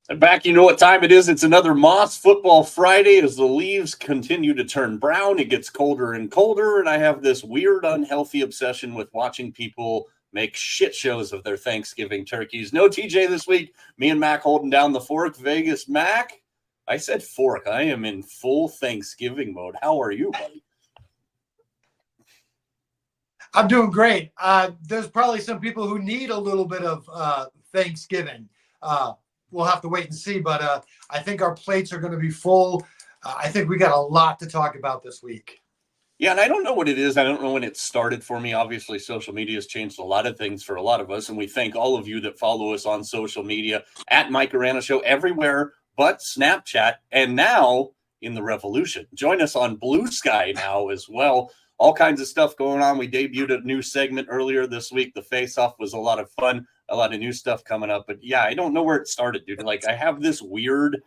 And back, you know what time it is. It's another Moss Football Friday as the leaves continue to turn brown. It gets colder and colder, and I have this weird, unhealthy obsession with watching people make shit shows of their Thanksgiving turkeys. No TJ this week. Me and Mac holding down the fork. Vegas Mac. I said fork. I am in full Thanksgiving mode. How are you, buddy? I'm doing great. There's probably some people who need a little bit of Thanksgiving. We'll have to wait and see, but I think our plates are going to be full. I think we got a lot to talk about this week. Yeah, and I don't know what it is. I don't know when it started for me. Obviously, social media has changed a lot of things for a lot of us, and we thank all of you that follow us on social media at Mike Arana Show everywhere but Snapchat, and now in the revolution. Join us on Blue Sky now as well. All kinds of stuff going on. We debuted a new segment earlier this week. The face-off was a lot of fun, a lot of new stuff coming up. But yeah, I don't know where it started, dude. Like, I have this weird,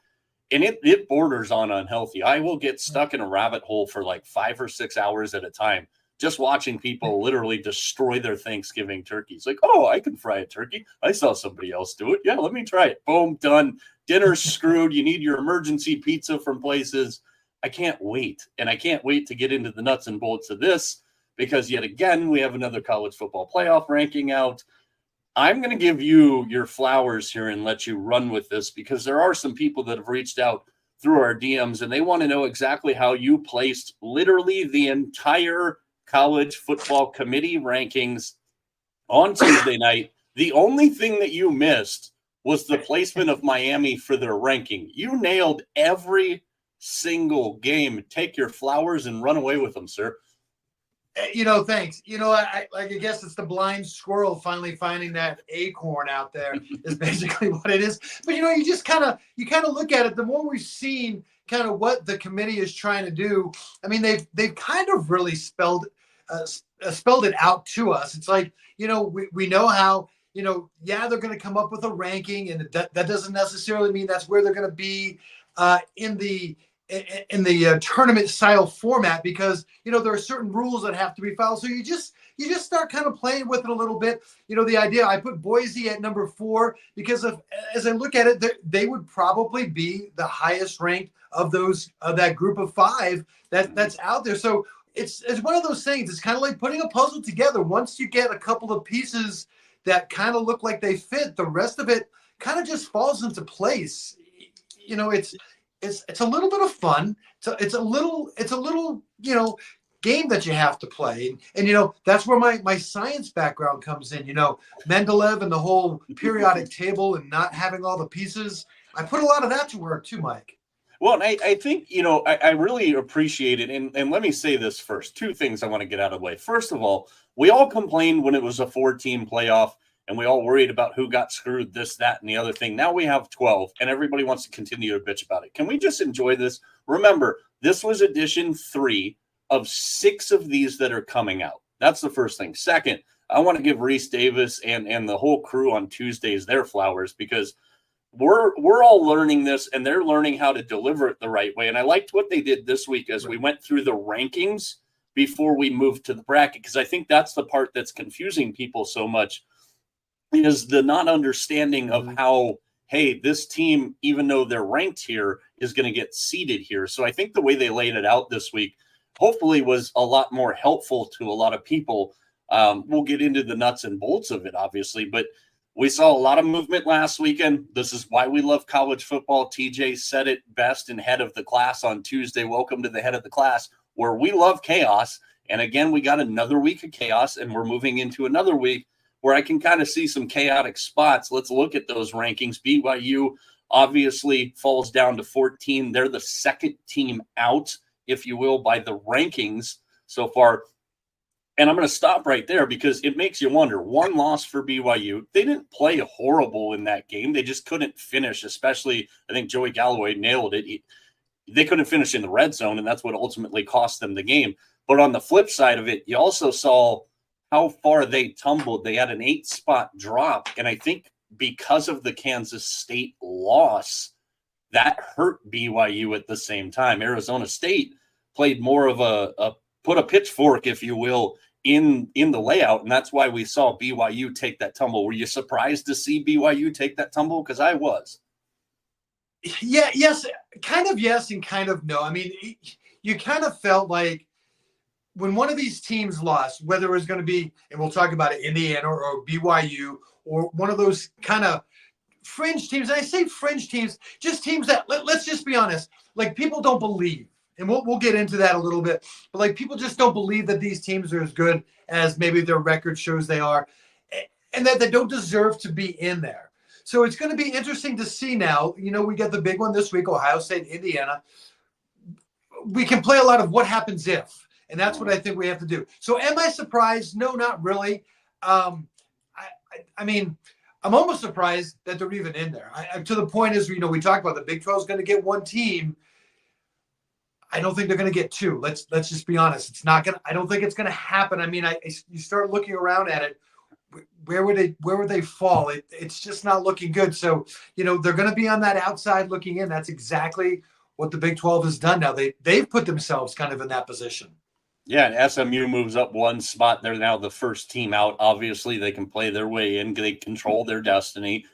and it borders on unhealthy. I will get stuck in a rabbit hole for like 5 or 6 hours at a time, just watching people literally destroy their Thanksgiving turkeys. Like, oh, I can fry a turkey. I saw somebody else do it. Yeah, let me try it. Boom, done. Dinner's screwed. You need your emergency pizza from places. I can't wait. And I can't wait to get into the nuts and bolts of this because yet again, we have another college football playoff ranking out. I'm going to give you your flowers here and let you run with this because there are some people that have reached out through our DMs and they want to know exactly how you placed literally the entire college football committee rankings on Tuesday night. The only thing that you missed was the placement of Miami for their ranking. You nailed every single game. Take your flowers and run away with them, sir. Thanks. I guess it's the blind squirrel finally finding that acorn out there is basically what it is. But you kind of look at it. The more we've seen kind of what the committee is trying to do, I mean, they've kind of really spelled it out to us. It's like we know how they're going to come up with a ranking, and that doesn't necessarily mean that's where they're going to be in the tournament style format because there are certain rules that have to be followed. So you just start kind of playing with it a little bit. The idea I put Boise at number 4 because as I look at it, they would probably be the highest ranked of that group of 5 that's out there. So it's one of those things. It's kind of like putting a puzzle together. Once you get a couple of pieces that kind of look like they fit, the rest of it kind of just falls into place. It's a little bit of fun. It's a little game that you have to play, and that's where my science background comes in. Mendeleev and the whole periodic table and not having all the pieces. I put a lot of that to work too, Mike. Well, and I think I really appreciate it, and let me say this first. 2 things I want to get out of the way. First of all, we all complained when it was a 4-team playoff. And we all worried about who got screwed, this, that, and the other thing. Now we have 12, and everybody wants to continue to bitch about it. Can we just enjoy this? Remember, this was edition 3 of 6 of these that are coming out. That's the first thing. Second, I want to give Reese Davis and the whole crew on Tuesdays their flowers because we're all learning this, and they're learning how to deliver it the right way. And I liked what they did this week as we went through the rankings before we moved to the bracket because I think that's the part that's confusing people so much. Is the not understanding of how, hey, this team, even though they're ranked here, is going to get seeded here. So I think the way they laid it out this week hopefully was a lot more helpful to a lot of people. We'll get into the nuts and bolts of it, obviously, but we saw a lot of movement last weekend. This is why we love college football. TJ said it best in Head of the Class on Tuesday. Welcome to the Head of the Class, where we love chaos. And again, we got another week of chaos, and we're moving into another week where I can kind of see some chaotic spots. Let's look at those rankings. BYU obviously falls down to 14. They're the second team out, if you will, by the rankings so far. And I'm going to stop right there because it makes you wonder. 1 loss for BYU. They didn't play horrible in that game. They just couldn't finish, especially I think Joey Galloway nailed it. They couldn't finish in the red zone, and that's what ultimately cost them the game. But on the flip side of it, you also saw how far they tumbled. They had an 8-spot drop, and I think because of the Kansas State loss, that hurt BYU at the same time. Arizona State played more of a put a pitchfork, if you will, in the layout, and that's why we saw BYU take that tumble. Were you surprised to see BYU take that tumble? Because I was. Yeah, yes, kind of yes and kind of no. I mean, you kind of felt like when one of these teams lost, whether it was going to be, and we'll talk about it, Indiana or BYU or one of those kind of fringe teams, and I say fringe teams, just teams that let's just be honest, like people don't believe, and we'll get into that a little bit, but like people just don't believe that these teams are as good as maybe their record shows they are, and that they don't deserve to be in there. So it's going to be interesting to see now. You know, we got the big one this week, Ohio State, Indiana. We can play a lot of what happens if, and that's what I think we have to do. So am I surprised? No, not really. I mean, I'm almost surprised that they're even in there. To the point is, you know, we talked about the Big 12 is going to get one team. I don't think they're going to get two. Let's just be honest. It's not going to. I don't think it's going to happen. I mean, you start looking around at it. Where would they fall? It's just not looking good. So, you know, they're going to be on that outside looking in. That's exactly what the Big 12 has done now. They've put themselves kind of in that position. Yeah, and SMU moves up one spot. They're now the first team out. Obviously, they can play their way in. They control their destiny.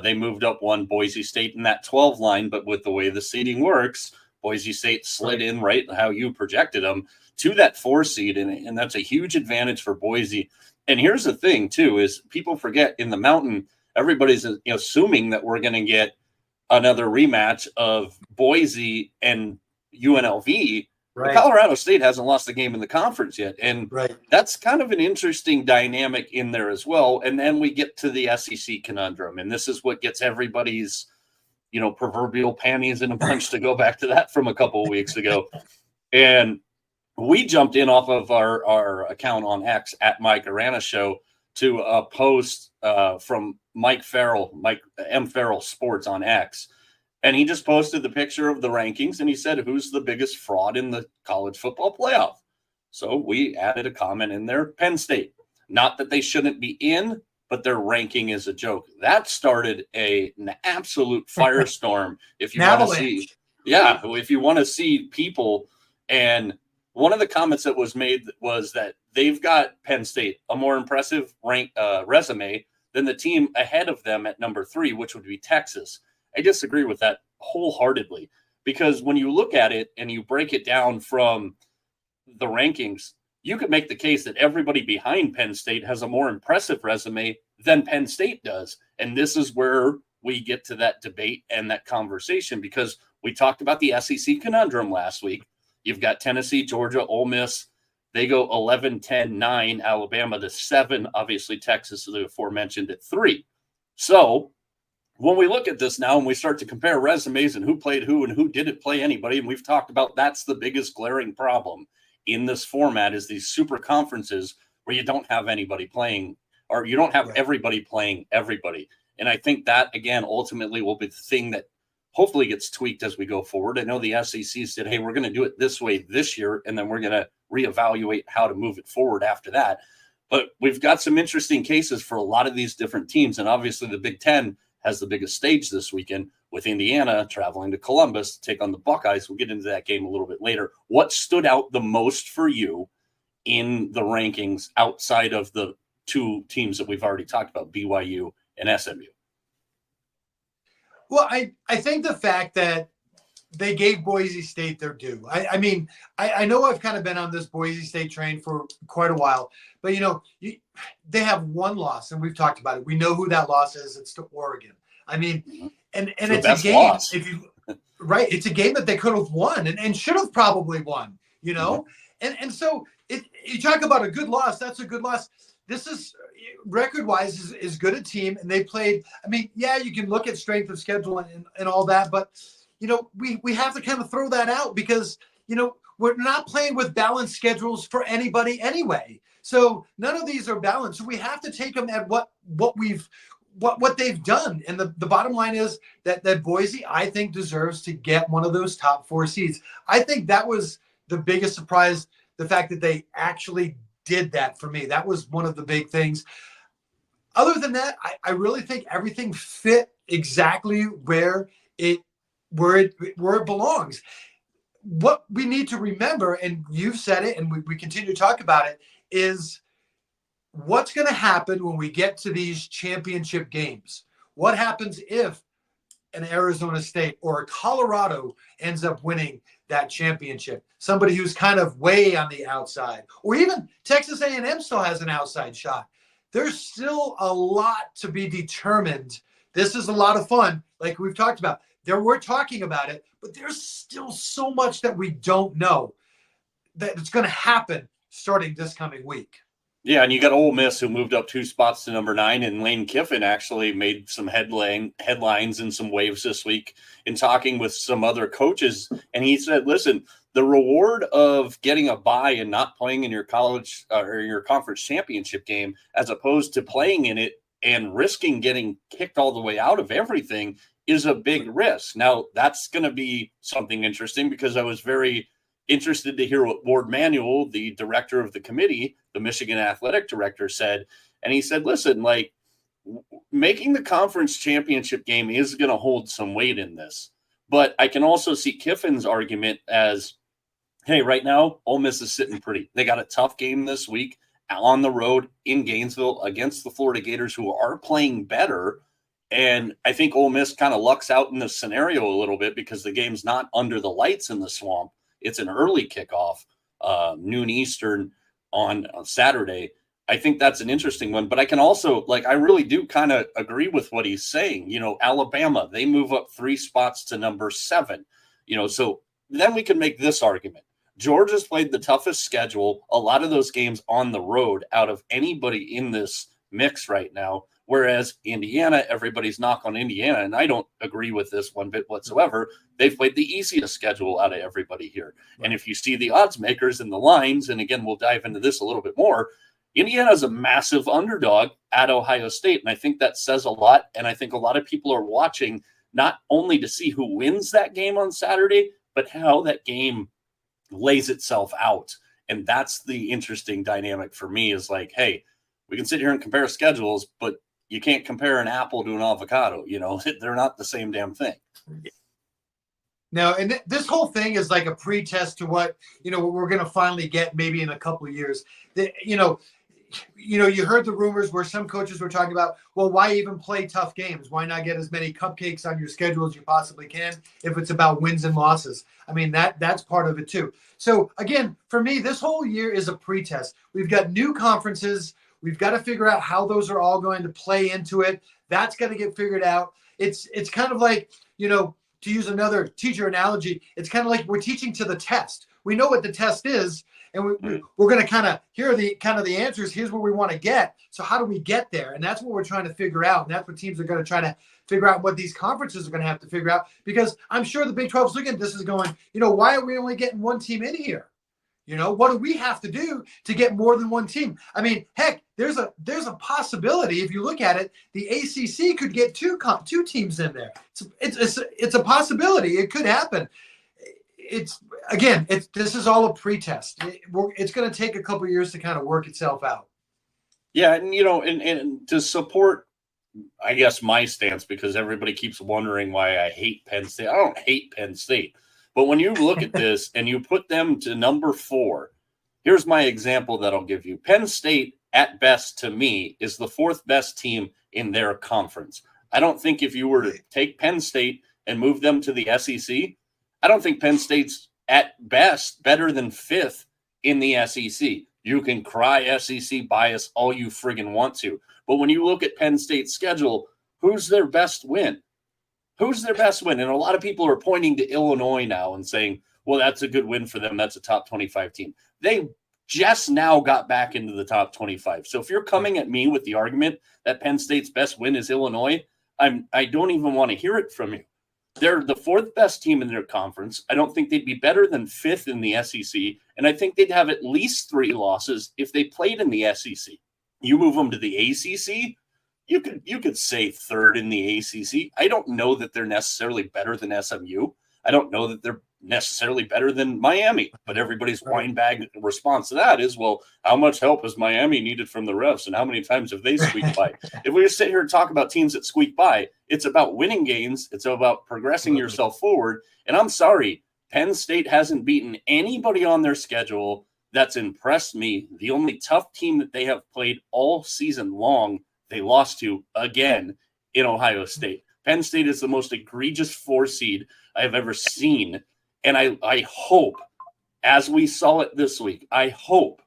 They moved up one, Boise State in that 12 line, but with the way the seeding works, Boise State slid in right how you projected them to that 4 seed, and that's a huge advantage for Boise. And here's the thing, too, is people forget in the Mountain, everybody's assuming that we're going to get another rematch of Boise and UNLV. Right. Colorado State hasn't lost a game in the conference yet, and right. That's kind of an interesting dynamic in there as well. And then we get to the SEC conundrum, and this is what gets everybody's, proverbial panties in a bunch to go back to that from a couple of weeks ago. And we jumped in off of our account on X at Mike Arana Show to a post from Mike M. Farrell Sports on X. And he just posted the picture of the rankings, and he said, who's the biggest fraud in the college football playoff? So we added a comment in there, Penn State. Not that they shouldn't be in, but their ranking is a joke. That started an absolute firestorm. If you want to see, if you want to see people. And one of the comments that was made was that they've got Penn State a more impressive resume than the team ahead of them at number 3, which would be Texas. I disagree with that wholeheartedly, because when you look at it and you break it down from the rankings, you could make the case that everybody behind Penn State has a more impressive resume than Penn State does. And this is where we get to that debate and that conversation, because we talked about the SEC conundrum last week. You've got Tennessee, Georgia, Ole Miss. They go 11, 10, 9, Alabama to 7. Obviously, Texas, the aforementioned, at 3. So when we look at this now and we start to compare resumes and who played who and who didn't play anybody, and we've talked about that's the biggest glaring problem in this format is these super conferences where you don't have anybody playing, or you don't have everybody playing everybody. And I think that, again, ultimately will be the thing that hopefully gets tweaked as we go forward. I know the SEC said, hey, we're going to do it this way this year, and then we're going to reevaluate how to move it forward after that. But we've got some interesting cases for a lot of these different teams, and obviously the Big Ten has the biggest stage this weekend with Indiana traveling to Columbus to take on the Buckeyes. We'll get into that game a little bit later. What stood out the most for you in the rankings outside of the 2 teams that we've already talked about, BYU and SMU? Well, I think the fact that they gave Boise State their due. I mean, I know I've kind of been on this Boise State train for quite a while, but, they have one loss, and we've talked about it. We know who that loss is. It's to Oregon. I mean, and it's a game. Loss. It's a game that they could have won and should have probably won, And so you talk about a good loss. That's a good loss. This is record-wise is good a team, and they played. I mean, yeah, you can look at strength of schedule and all that, but we have to kind of throw that out because we're not playing with balanced schedules for anybody anyway. So none of these are balanced. So we have to take them at what they've done. And the bottom line is that Boise, I think, deserves to get one of those top 4 seeds. I think that was the biggest surprise, the fact that they actually did that for me. That was one of the big things. Other than that, I really think everything fit exactly where it belongs. What we need to remember, and you've said it, and we continue to talk about it, is what's going to happen when we get to these championship games. What happens if an Arizona State or a Colorado ends up winning that championship, somebody who's kind of way on the outside, or even Texas A&M still has an outside shot. There's still a lot to be determined. This is a lot of fun, like we've talked about. We're talking about it, but there's still so much that we don't know that it's going to happen starting this coming week. Yeah, and you got Ole Miss, who moved up 2 spots to number 9, and Lane Kiffin actually made some headlines and some waves this week in talking with some other coaches. And he said, listen, the reward of getting a bye and not playing in your college or your conference championship game, as opposed to playing in it and risking getting kicked all the way out of everything, is a big risk. Now, that's going to be something interesting, because I was very interested to hear what Ward Manuel, the director of the committee, the Michigan athletic director, said. And he said, listen, like, making the conference championship game is going to hold some weight in this. But I can also see Kiffin's argument as, hey, right now, Ole Miss is sitting pretty. They got a tough game this week on the road in Gainesville against the Florida Gators, who are playing better. And I think Ole Miss kind of lucks out in this scenario a little bit, because the game's not under the lights in the Swamp. It's an early kickoff, noon Eastern on Saturday. I think that's an interesting one. But I can also, like, I really do kind of agree with what he's saying. You know, Alabama, they move up 3 spots to number 7. You know, so then we can make this argument. Georgia's played the toughest schedule, a lot of those games on the road, out of anybody in this mix right now. Whereas Indiana, everybody's knock on Indiana, and I don't agree with this one bit whatsoever. They've played the easiest schedule out of everybody here. Right. And if you see the odds makers and the lines, and again, we'll dive into this a little bit more, Indiana is a massive underdog at Ohio State. And I think that says a lot. And I think a lot of people are watching not only to see who wins that game on Saturday, but how that game lays itself out. And that's the interesting dynamic for me, is like, hey, we can sit here and compare schedules, but you can't compare an apple to an avocado. You know, they're not the same damn thing. No, and this whole thing is like a pretest to what we're going to finally get maybe in a couple of years. You heard the rumors where some coaches were talking about, well, why even play tough games? Why not get as many cupcakes on your schedule as you possibly can if it's about wins and losses? I mean, that's part of it too. So again, for me, this whole year is a pretest. We've got new conferences. We've got to figure out how those are all going to play into it. That's going to get figured out. It's kind of like, to use another teacher analogy, it's kind of like we're teaching to the test. We know what the test is, and we're going to kind of, here are the answers. Here's where we want to get. So how do we get there? And that's what we're trying to figure out. And that's what teams are going to try to figure out, what these conferences are going to have to figure out, because I'm sure the Big 12 is looking at this is going, why are we only getting one team in here? What do we have to do to get more than one team? I mean, heck, there's a possibility. If you look at it, the ACC could get two teams in there. It's a possibility. It could happen. This is all a pretest. It's going to take a couple of years to kind of work itself out. Yeah, and and to support, I guess, my stance, because everybody keeps wondering why I hate Penn State. I don't hate Penn State. But when you look at this and you put them to number 4, here's my example that I'll give you. Penn State, at best, to me, is the 4th best team in their conference. I don't think if you were to take Penn State and move them to the SEC, I don't think Penn State's, at best, better than 5th in the SEC. You can cry SEC bias all you friggin' want to. But when you look at Penn State's schedule, who's their best win? Who's their best win? And a lot of people are pointing to Illinois now and saying, well, that's a good win for them. That's a top 25 team. They just now got back into the top 25. So if you're coming at me with the argument that Penn State's best win is Illinois, I don't even want to hear it from you. They're the 4th best team in their conference. I don't think they'd be better than 5th in the SEC. And I think they'd have at least 3 losses if they played in the SEC. You move them to the ACC, you could say 3rd in the ACC. I don't know that they're necessarily better than SMU. I don't know that they're necessarily better than Miami. But everybody's wine bag response to that is, well, how much help has Miami needed from the refs, and how many times have they squeaked by? If we just sit here and talk about teams that squeak by, it's about winning games. It's about progressing yourself forward. And I'm sorry, Penn State hasn't beaten anybody on their schedule that's impressed me. The only tough team that they have played all season long, they lost to again in Ohio State. Penn State is the most egregious 4 seed I have ever seen. And I hope, as we saw it this week, I hope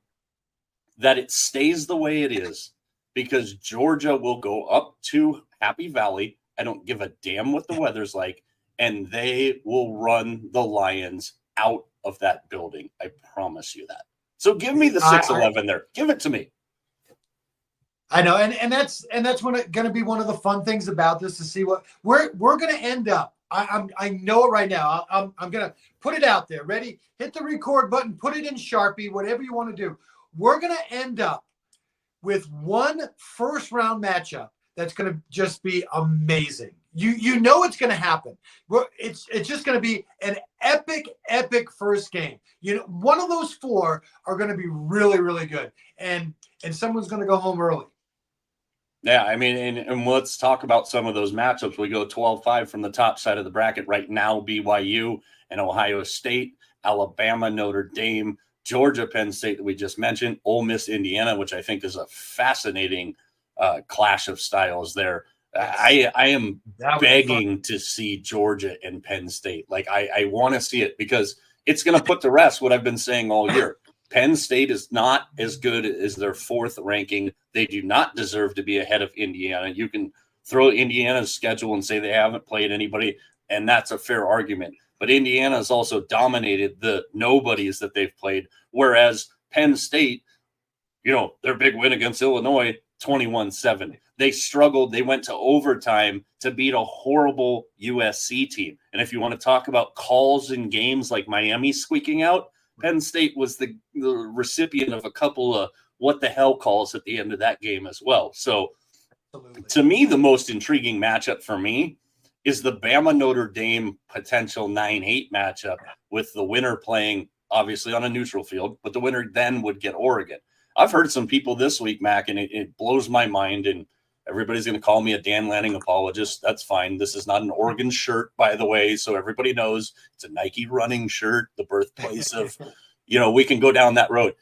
that it stays the way it is, because Georgia will go up to Happy Valley. I don't give a damn what the weather's like, and they will run the Lions out of that building. I promise you that. So give me the 6-11 there. Give it to me. I know, and that's going to be one of the fun things about this, to see what we're going to end up. I know it right now. I'm going to put it out there. Ready? Hit the record button. Put it in Sharpie. Whatever you want to do. We're going to end up with one first-round matchup that's going to just be amazing. You know it's going to happen. It's just going to be an epic first game. You know, one of those 4 are going to be really, really good, and someone's going to go home early. Yeah, I mean, and let's talk about some of those matchups. We go 12-5 from the top side of the bracket right now. BYU and Ohio State, Alabama, Notre Dame, Georgia, Penn State that we just mentioned, Ole Miss, Indiana, which I think is a fascinating clash of styles there. I am begging to see Georgia and Penn State. Like, I want to see it, because it's going to put to rest what I've been saying all year. Penn State is not as good as their 4th ranking. They do not deserve to be ahead of Indiana. You can throw Indiana's schedule and say they haven't played anybody, and that's a fair argument. But Indiana has also dominated the nobodies that they've played, whereas Penn State, you know, their big win against Illinois, 21-7. They struggled. They went to overtime to beat a horrible USC team. And if you want to talk about calls in games like Miami squeaking out, Penn State was the recipient of a couple of what the hell calls at the end of that game as well. So to me, the most intriguing matchup for me is the Bama Notre Dame potential 9-8 matchup, with the winner playing obviously on a neutral field, but the winner then would get Oregon. I've heard some people this week, Mac, and it blows my mind, and everybody's going to call me a Dan Lanning apologist. That's fine. This is not an Oregon shirt, by the way, so everybody knows it's a Nike running shirt, the birthplace of, you know, we can go down that road.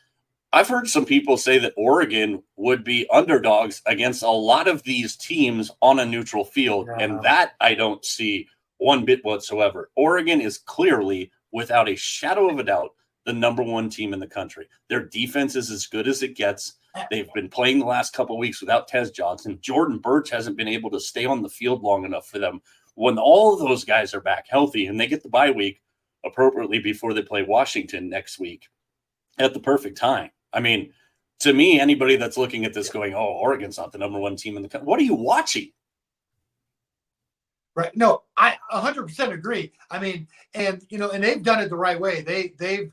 I've heard some people say that Oregon would be underdogs against a lot of these teams on a neutral field, and that I don't see one bit whatsoever. Oregon is clearly, without a shadow of a doubt, the number 1 team in the country. Their defense is as good as it gets. They've been playing the last couple of weeks without Tez Johnson. Jordan Birch hasn't been able to stay on the field long enough for them. When all of those guys are back healthy and they get the bye week appropriately before they play Washington next week at the perfect time. I mean, to me, anybody that's looking at this going, oh, Oregon's not the number 1 team in the country, what are you watching? Right. No, I 100% agree. I mean, and, you know, and they've done it the right way. They've,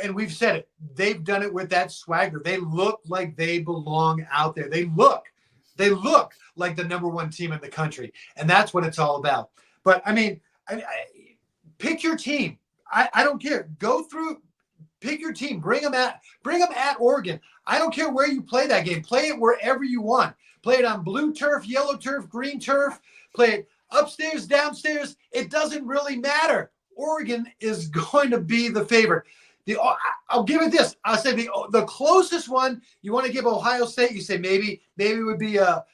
and we've said it, they've done it with that swagger. They look like they belong out there. They look like the number 1 team in the country. And that's what it's all about. But I mean, pick your team. I don't care. Go through, pick your team, bring them at Oregon. I don't care where you play that game. Play it wherever you want. Play it on blue turf, yellow turf, green turf. Play it upstairs, downstairs. It doesn't really matter. Oregon is going to be the favorite. I'll give it this. I'll say the closest one you want to give Ohio State. You say maybe it would be a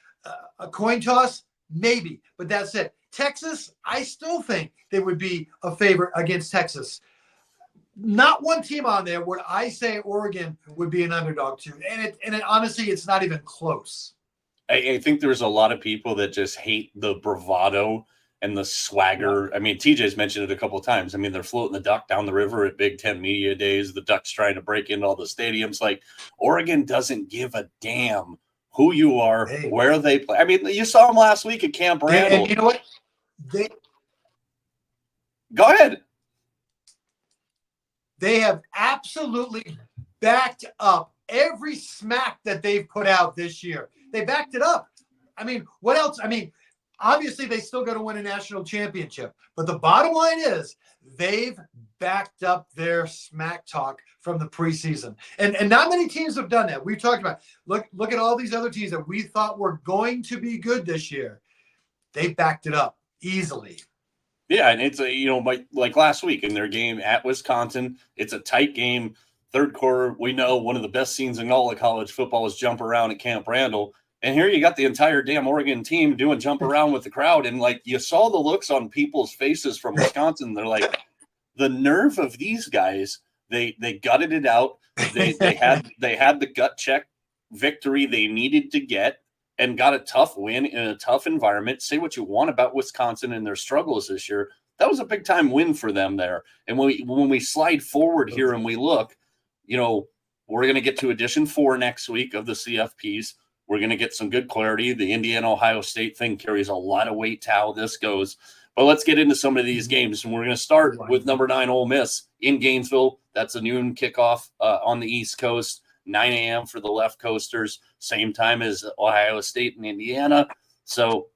coin toss, maybe, but that's it. Texas, I still think they would be a favorite against Texas. Not one team on there would I say Oregon would be an underdog to, and honestly, it's not even close. I think there's a lot of people that just hate the bravado and the swagger. I mean, TJ's mentioned it a couple of times. I mean, they're floating the duck down the river at Big Ten Media Days. The Ducks trying to break into all the stadiums. Like, Oregon doesn't give a damn who you are, where they play. I mean, you saw them last week at Camp Randall. And you know what? Go ahead. They have absolutely backed up every smack that they've put out this year. They backed it up. I mean, what else? I mean, obviously, they still got to win a national championship. But the bottom line is they've backed up their smack talk from the preseason. And not many teams have done that. We've talked about, look at all these other teams that we thought were going to be good this year. They backed it up easily. Yeah, and it's like last week in their game at Wisconsin, it's a tight game. Third quarter, we know one of the best scenes in all of college football is jump around at Camp Randall. And here you got the entire damn Oregon team doing jump around with the crowd. And like you saw the looks on people's faces from Wisconsin. They're like, the nerve of these guys, they gutted it out. They had the gut check victory they needed to get and got a tough win in a tough environment. Say what you want about Wisconsin and their struggles this year. That was a big time win for them there. And when we slide forward here and we look, we're going to get to edition 4 next week of the CFPs. We're going to get some good clarity. The Indiana-Ohio State thing carries a lot of weight to how this goes. But let's get into some of these games. And we're going to start with number 9 Ole Miss in Gainesville. That's a noon kickoff on the East Coast, 9 a.m. for the left coasters, same time as Ohio State and Indiana. So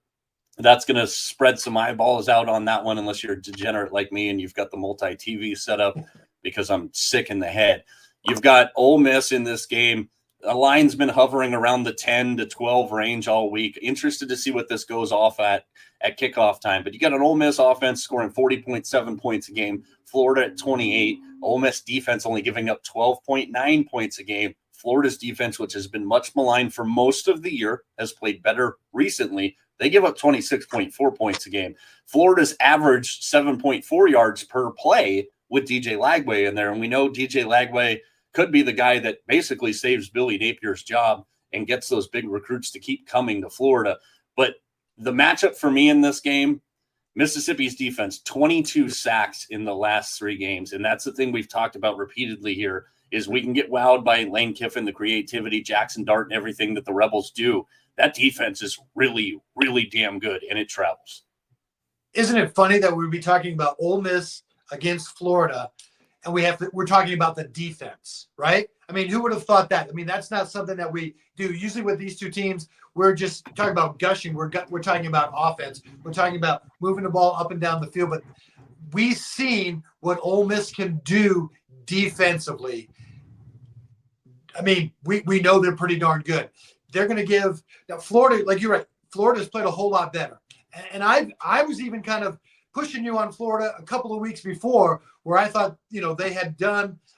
that's going to spread some eyeballs out on that one, unless you're a degenerate like me and you've got the multi-TV set up, because I'm sick in the head. You've got Ole Miss in this game. The line's been hovering around the 10 to 12 range all week. Interested to see what this goes off at kickoff time. But you got an Ole Miss offense scoring 40.7 points a game, Florida at 28. Ole Miss defense only giving up 12.9 points a game. Florida's defense, which has been much maligned for most of the year, has played better recently. They give up 26.4 points a game. Florida's averaged 7.4 yards per play with DJ Lagway in there. And we know DJ Lagway could be the guy that basically saves Billy Napier's job and gets those big recruits to keep coming to Florida. But the matchup for me in this game, Mississippi's defense, 22 sacks in the last 3 games. And that's the thing we've talked about repeatedly here, is we can get wowed by Lane Kiffin, the creativity, Jackson Dart, and everything that the Rebels do. That defense is really, really damn good, and it travels. Isn't it funny that we'd be talking about Ole Miss against Florida, and we're talking about the defense, right? I mean, who would have thought that? I mean, that's not something that we do. Usually with these two teams, we're just talking about gushing. We're talking about offense. We're talking about moving the ball up and down the field. But we've seen what Ole Miss can do defensively. I mean, we know they're pretty darn good. They're going to give – now Florida, like you're right, Florida's played a whole lot better. And I was even kind of pushing you on Florida a couple of weeks before, where I thought, they had done –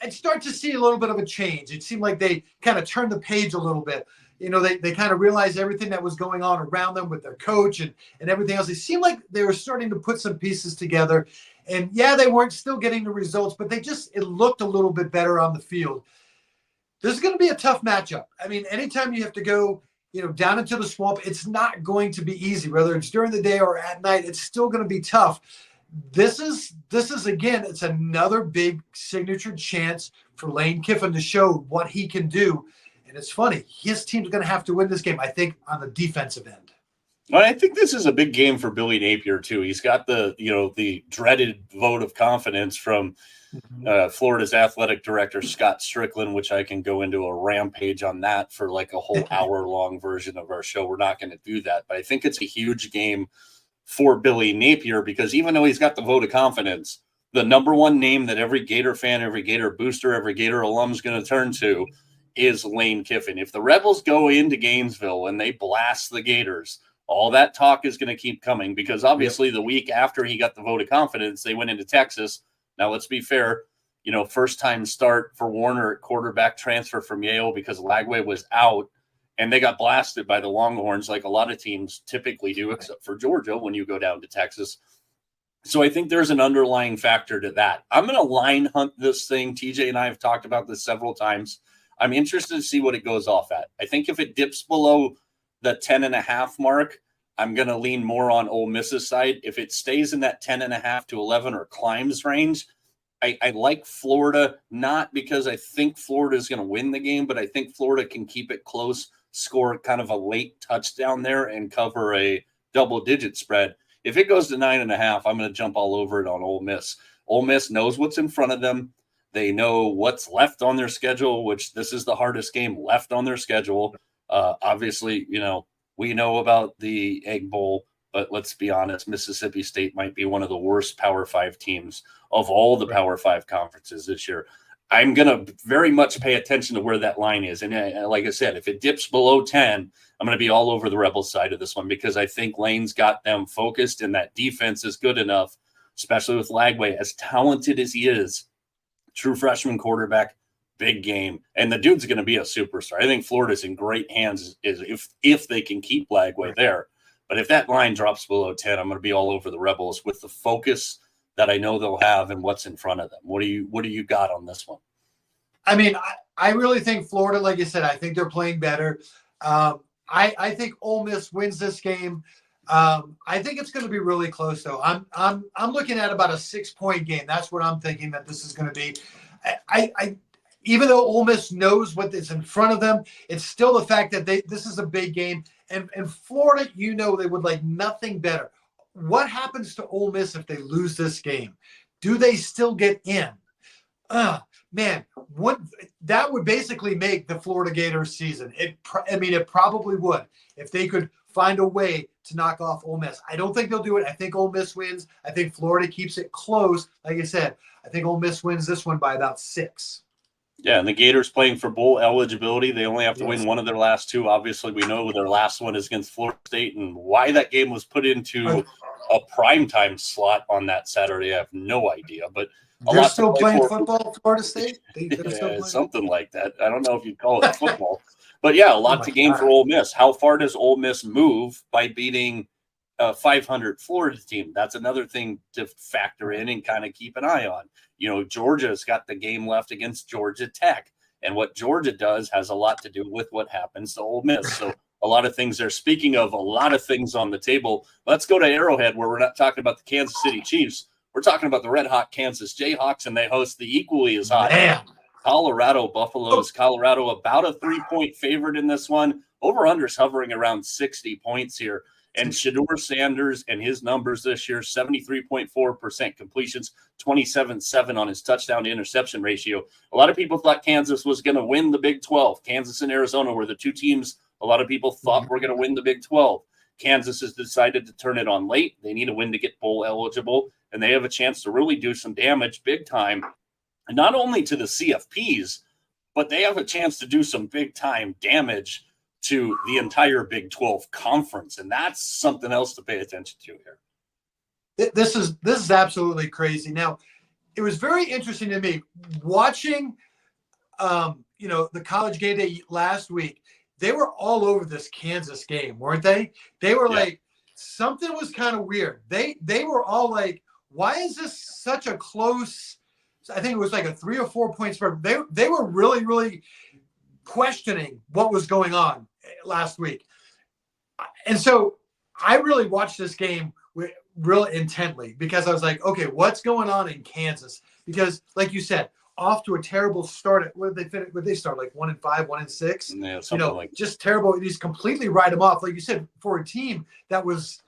I'd start to see a little bit of a change. It seemed like they kind of turned the page a little bit. They kind of realized everything that was going on around them with their coach and everything else. It seemed like they were starting to put some pieces together. And, yeah, they weren't still getting the results, but it looked a little bit better on the field. This is going to be a tough matchup. I mean, anytime you have to go, down into the swamp, it's not going to be easy. Whether it's during the day or at night, it's still going to be tough. This is again, it's another big signature chance for Lane Kiffin to show what he can do. And it's funny, his team's going to have to win this game, I think, on the defensive end. Well, I think this is a big game for Billy Napier too. He's got the dreaded vote of confidence from Florida's athletic director, Scott Strickland, which I can go into a rampage on that for like a whole hour-long version of our show. We're not going to do that. But I think it's a huge game for Billy Napier, because even though he's got the vote of confidence, the number one name that every Gator fan, every Gator booster, every Gator alum is going to turn to is Lane Kiffin. If the Rebels go into Gainesville and they blast the Gators, all that talk is going to keep coming, because obviously the week after he got the vote of confidence, they went into Texas. Now, let's be fair, first-time start for Warner at quarterback, transfer from Yale because Lagway was out, and they got blasted by the Longhorns like a lot of teams typically do, except for Georgia when you go down to Texas. So I think there's an underlying factor to that. I'm going to line hunt this thing. TJ and I have talked about this several times. I'm interested to see what it goes off at. I think if it dips below the 10.5 mark, I'm going to lean more on Ole Miss's side. If it stays in that 10.5 to 11 or climbs range, I like Florida, not because I think Florida is going to win the game, but I think Florida can keep it close, score kind of a late touchdown there, and cover a double-digit spread. If it goes to 9.5, I'm going to jump all over it on Ole Miss. Ole Miss knows what's in front of them. They know what's left on their schedule, which this is the hardest game left on their schedule. Obviously, we know about the Egg Bowl, but let's be honest, Mississippi State might be one of the worst Power 5 teams of all the Power 5 conferences this year. I'm going to very much pay attention to where that line is. And like I said, if it dips below 10, I'm going to be all over the Rebels side of this one, because I think Lane's got them focused and that defense is good enough, especially with Lagway, as talented as he is. True freshman quarterback, big game. And the dude's going to be a superstar. I think Florida's in great hands if they can keep Lagway there. But if that line drops below 10, I'm going to be all over the Rebels with the focus that I know they'll have and what's in front of them. What do you got on this one? I mean, I really think Florida, like I said, I think they're playing better. I think Ole Miss wins this game. I think it's going to be really close, though. I'm looking at about a 6-point game. That's what I'm thinking that this is going to be. I even though Ole Miss knows what is in front of them, it's still the fact that this is a big game. And Florida, they would like nothing better. What happens to Ole Miss if they lose this game? Do they still get in? Man, that would basically make the Florida Gators season. It probably would if they could find a way to knock off Ole Miss. I don't think they'll do it. I think Ole Miss wins. I think Florida keeps it close. Like I said, I think Ole Miss wins this one by about 6. Yeah, and the Gators playing for bowl eligibility. They only have to win one of their last 2. Obviously, we know their last one is against Florida State, and why that game was put into a primetime slot on that Saturday, I have no idea. But they're still playing football, Florida State? Something like that. I don't know if you'd call it football. But, yeah, a lot to gain for Ole Miss. How far does Ole Miss move by beating a 500 Florida team? That's another thing to factor in and kind of keep an eye on. Georgia's got the game left against Georgia Tech. And what Georgia does has a lot to do with what happens to Ole Miss. So a lot of things there. Speaking of a lot of things on the table, let's go to Arrowhead, where we're not talking about the Kansas City Chiefs. We're talking about the red-hot Kansas Jayhawks, and they host the equally as hot Colorado Buffaloes. Colorado about a 3-point favorite in this one. Over-unders hovering around 60 points here. And Shedeur Sanders and his numbers this year, 73.4% completions, 27.7 on his touchdown to interception ratio. A lot of people thought Kansas was going to win the Big 12. Kansas and Arizona were the 2 teams a lot of people thought were going to win the Big 12. Kansas has decided to turn it on late. They need a win to get bowl eligible, and they have a chance to really do some damage big time, and not only to the CFPs, but they have a chance to do some big time damage to the entire Big 12 conference. And that's something else to pay attention to here. This is absolutely crazy. Now, it was very interesting to me watching, the College Game Day last week. They were all over this Kansas game, weren't they? They were like, something was kind of weird. They were all like, why is this such a close? I think it was like a 3 or 4 point spread. They were really, really questioning what was going on last week. And so I really watched this game real intently because I was like, okay, what's going on in Kansas? Because like you said, off to a terrible start. Where they start? Like 1-5, 1-6. Yeah, something like just terrible. He's completely write them off, like you said, for a team that was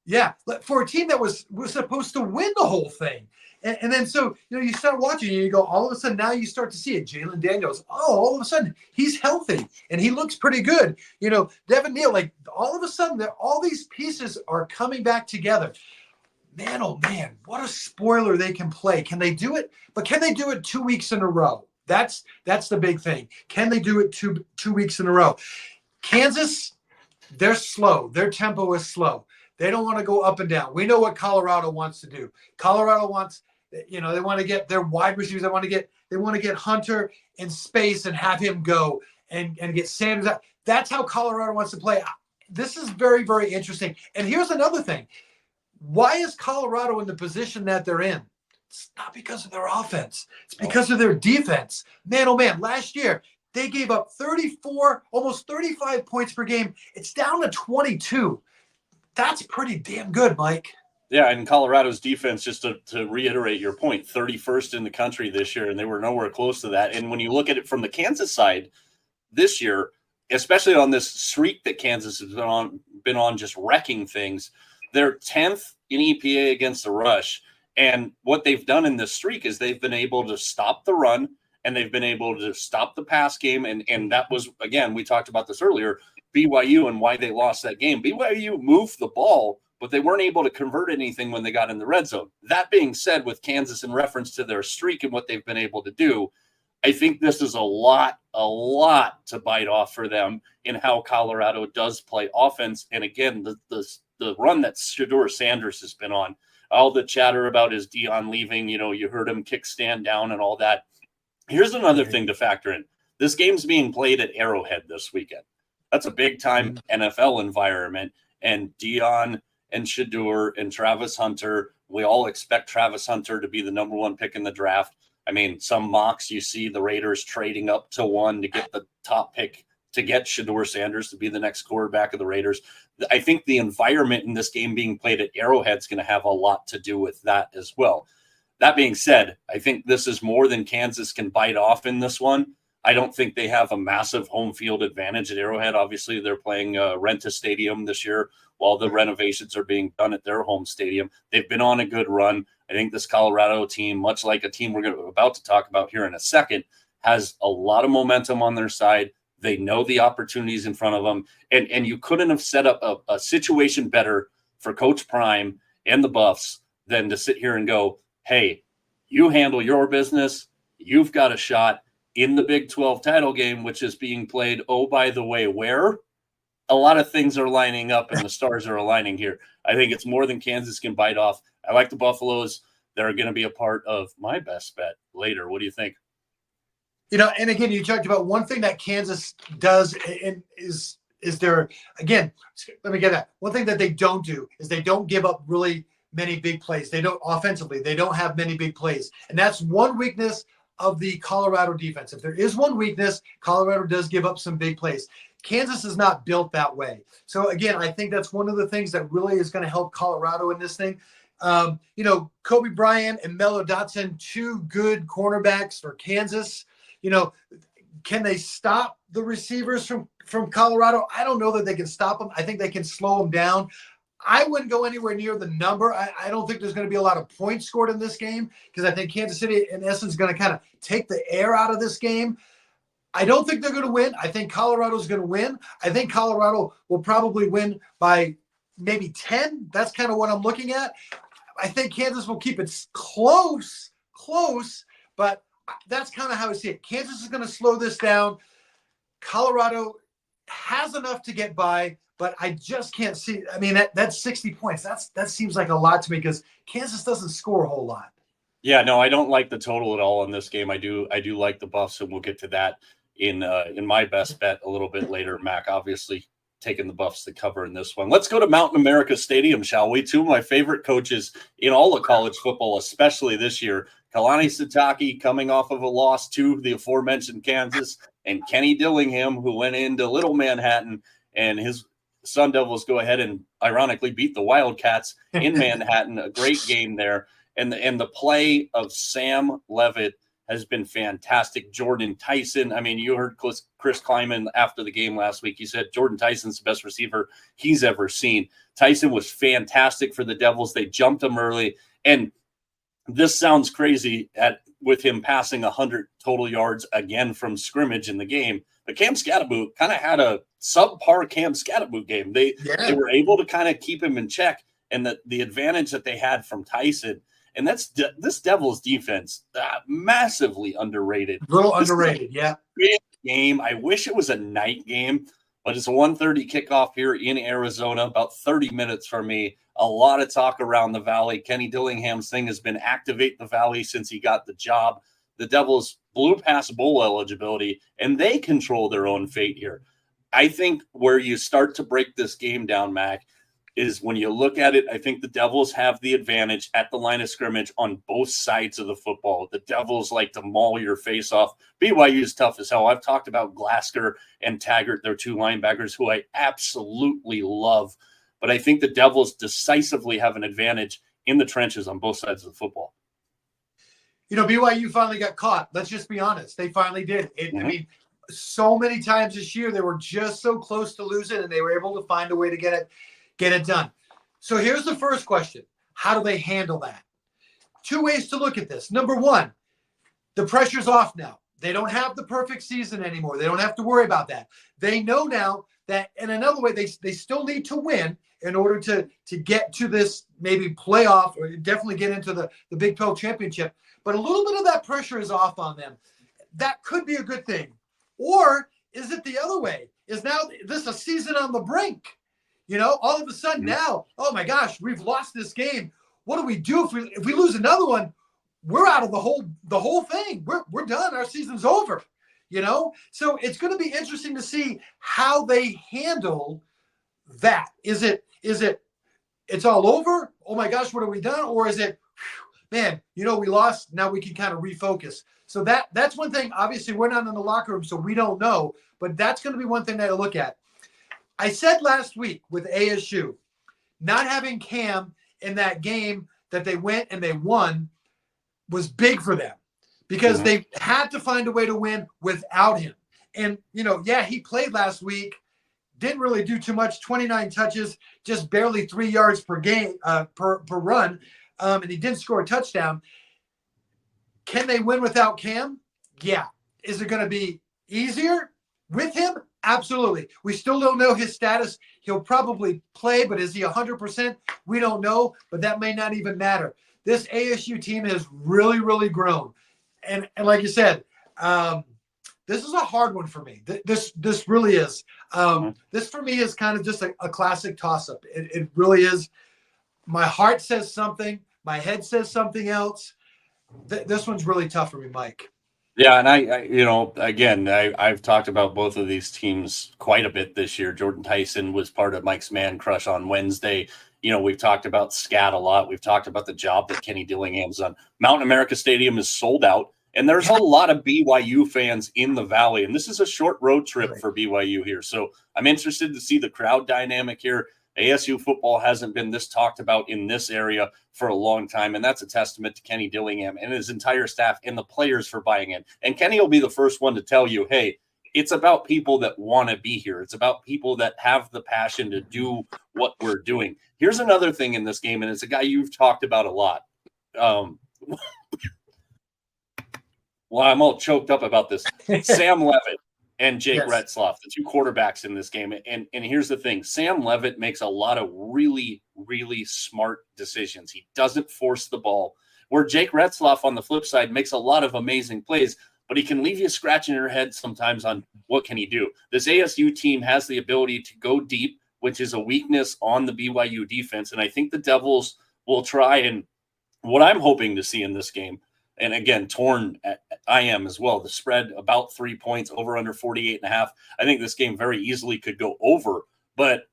supposed to win the whole thing. And then so you start watching and you go, all of a sudden now you start to see it. Jalen Daniels, all of a sudden he's healthy and he looks pretty good. Devin Neal, like all of a sudden all these pieces are coming back together. Man, oh man, what a spoiler they can play. Can they do it? But can they do it 2 weeks in a row? That's the big thing. Can they do it two weeks in a row? Kansas, they're slow. Their tempo is slow. They don't want to go up and down. We know what Colorado wants to do. Colorado wants, they want to get their wide receivers. They want to get Hunter in space and have him go and get Sanders out. That's how Colorado wants to play. This is very, very interesting. And here's another thing. Why is Colorado in the position that they're in? It's not because of their offense. It's because of their defense. Man, oh man, last year they gave up 34, almost 35 points per game. It's down to 22. That's pretty damn good, Mike. Yeah, and Colorado's defense, just to reiterate your point, 31st in the country this year, and they were nowhere close to that. And when you look at it from the Kansas side this year, especially on this streak that Kansas has been on just wrecking things, they're 10th in EPA against the rush. And what they've done in this streak is they've been able to stop the run and they've been able to stop the pass game. And that was, again, we talked about this earlier, BYU and why they lost that game. BYU moved the ball, but they weren't able to convert anything when they got in the red zone. That being said, with Kansas in reference to their streak and what they've been able to do, I think this is a lot to bite off for them in how Colorado does play offense. And again, the run that Shedeur Sanders has been on, all the chatter about his Dion leaving, you heard him kick stand down and all that. Here's another thing to factor in. This game's being played at Arrowhead this weekend. That's a big-time NFL environment. And Dion and Shador and Travis Hunter, we all expect Travis Hunter to be the number one pick in the draft. I mean, some mocks you see the Raiders trading up to 1 to get the top pick to get Shador Sanders to be the next quarterback of the Raiders. I think the environment in this game being played at Arrowhead is going to have a lot to do with that as well. That being said, I think this is more than Kansas can bite off in this one. I don't think they have a massive home field advantage at Arrowhead. Obviously, they're playing Rent-A-Stadium this year while the renovations are being done at their home stadium. They've been on a good run. I think this Colorado team, much like a team we're about to talk about here in a second, has a lot of momentum on their side. They know the opportunities in front of them. And you couldn't have set up a situation better for Coach Prime and the Buffs than to sit here and go, hey, you handle your business. You've got a shot in the Big 12 title game, which is being played, oh, by the way, where? A lot of things are lining up and the stars are aligning here. I think it's more than Kansas can bite off. I like the Buffaloes. They're going to be a part of my best bet later. What do you think? And again, you talked about one thing that Kansas does and is there, again, let me get that. One thing that they don't do is they don't give up really many big plays. They don't offensively, they don't have many big plays. And that's one weakness of the Colorado defense. If there is one weakness, Colorado does give up some big plays. Kansas is not built that way. So again, I think that's one of the things that really is going to help Colorado in this thing. Kobe Bryant and Melo Dotson, 2 good cornerbacks for Kansas. Can they stop the receivers from Colorado? I don't know that they can stop them. I think they can slow them down. I wouldn't go anywhere near the number. I don't think there's going to be a lot of points scored in this game because I think Kansas City, in essence, is going to kind of take the air out of this game. I don't think they're going to win. I think Colorado's going to win. I think Colorado will probably win by maybe 10. That's kind of what I'm looking at. I think Kansas will keep it close, but that's kind of how I see it. Kansas is going to slow this down. Colorado has enough to get by, but I just can't see. I mean, that's 60 points. That seems like a lot to me because Kansas doesn't score a whole lot. Yeah, no, I don't like the total at all in this game. I do like the Buffs, and we'll get to that in my best bet a little bit later. Mac, obviously, taking the Buffs to cover in this one. Let's go to Mountain America Stadium, shall we? 2 of my favorite coaches in all of college football, especially this year. Kalani Sitake coming off of a loss to the aforementioned Kansas, and Kenny Dillingham, who went into Little Manhattan, and his Sun Devils go ahead and ironically beat the Wildcats in Manhattan. A great game there. And the play of Sam Levitt has been fantastic. Jordan Tyson, I mean, you heard Chris Kleiman after the game last week. He said Jordan Tyson's the best receiver he's ever seen. Tyson was fantastic for the Devils. They jumped him early. And this sounds crazy with him passing 100 total yards again from scrimmage in the game. But Cam Scatterboot kind of had a subpar Cam Scatterboot game. They were able to kind of keep him in check. And the advantage that they had from Tyson, and that's this Devils defense, massively underrated. A little underrated, yeah. Big game. I wish it was a night game, but it's a 1:30 kickoff here in Arizona, about 30 minutes from me. A lot of talk around the Valley. Kenny Dillingham's thing has been activate the Valley since he got the job. The Devils blew past bowl eligibility, and they control their own fate here. I think where you start to break this game down, Mac, is when you look at it, I think the Devils have the advantage at the line of scrimmage on both sides of the football. The Devils like to maul your face off. BYU is tough as hell. I've talked about Glasgow and Taggart, their 2 linebackers, who I absolutely love. But I think the Devils decisively have an advantage in the trenches on both sides of the football. BYU finally got caught. Let's just be honest. They finally did. I mean, so many times this year, they were just so close to losing, and they were able to find a way to get it done. So here's the first question. How do they handle that? 2 ways to look at this. Number 1, the pressure's off now. They don't have the perfect season anymore. They don't have to worry about that. They know now that, in another way, they still need to win in order to get to this maybe playoff or definitely get into the Big 12 championship. But a little bit of that pressure is off on them. That could be a good thing. Or is it the other way? Is now this a season on the brink? All of a sudden now, oh my gosh, we've lost this game. What do we do if we lose another one? we're out of the whole thing. We're done. Our season's over. So it's going to be interesting to see how they handle that. Is it it's all over? Oh my gosh, what have we done? Or is it, man, we lost. Now we can kind of refocus. So that's one thing. Obviously, we're not in the locker room, so we don't know. But that's going to be one thing that I look at. I said last week with ASU, not having Cam in that game that they went and they won was big for them because they had to find a way to win without him. And, he played last week, didn't really do too much, 29 touches, just barely 3 yards per game, per run, and he didn't score a touchdown. Can they win without Cam? Yeah. Is it going to be easier with him? Absolutely. We still don't know his status. He'll probably play, but is he 100%? We don't know, but that may not even matter. This ASU team has really, really grown. And like you said, this is a hard one for me. This really is. This for me is kind of just a classic toss-up. It really is. My heart says something. My head says something else. This one's really tough for me, Mike. Yeah, and I've talked about both of these teams quite a bit this year. Jordan Tyson was part of Mike's Man Crush on Wednesday. We've talked about Scat a lot. We've talked about the job that Kenny Dillingham's done. Mountain America Stadium is sold out, and there's a lot of BYU fans in the Valley, and this is a short road trip for BYU here. So I'm interested to see the crowd dynamic here. ASU football hasn't been this talked about in this area for a long time, and that's a testament to Kenny Dillingham and his entire staff and the players for buying in. And Kenny will be the first one to tell you, hey, it's about people that want to be here. It's about people that have the passion to do what we're doing. Here's another thing in this game, and it's a guy you've talked about a lot. Well, I'm all choked up about this. Sam Levitt and Jake Retzloff, the two quarterbacks in this game. And here's the thing. Sam Levitt makes a lot of really, really smart decisions. He doesn't force the ball. Where Jake Retzloff on the flip side makes a lot of amazing plays, but he can leave you scratching your head sometimes on what can he do. This ASU team has the ability to go deep, which is a weakness on the BYU defense. And I think the Devils will try, and what I'm hoping to see in this game, and again, I am as well. The spread about 3 points, over under 48.5. I think this game very easily could go over, but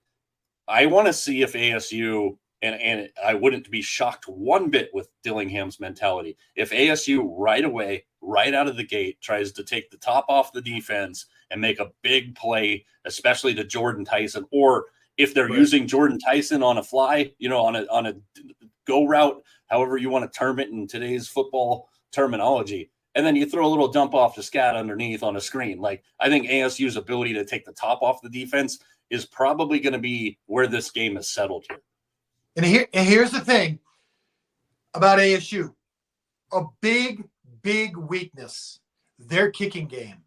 I want to see if ASU, and I wouldn't be shocked one bit with Dillingham's mentality, if ASU right away, right out of the gate, tries to take the top off the defense and make a big play, especially to Jordan Tyson, or if they're using Jordan Tyson on a fly, on a go route, however you want to term it in today's football terminology, and then you throw a little dump off to Scat underneath on a screen. Like, I think ASU's ability to take the top off the defense is probably going to be where this game is settled here. And here's the thing about ASU. A big, big weakness, their kicking game.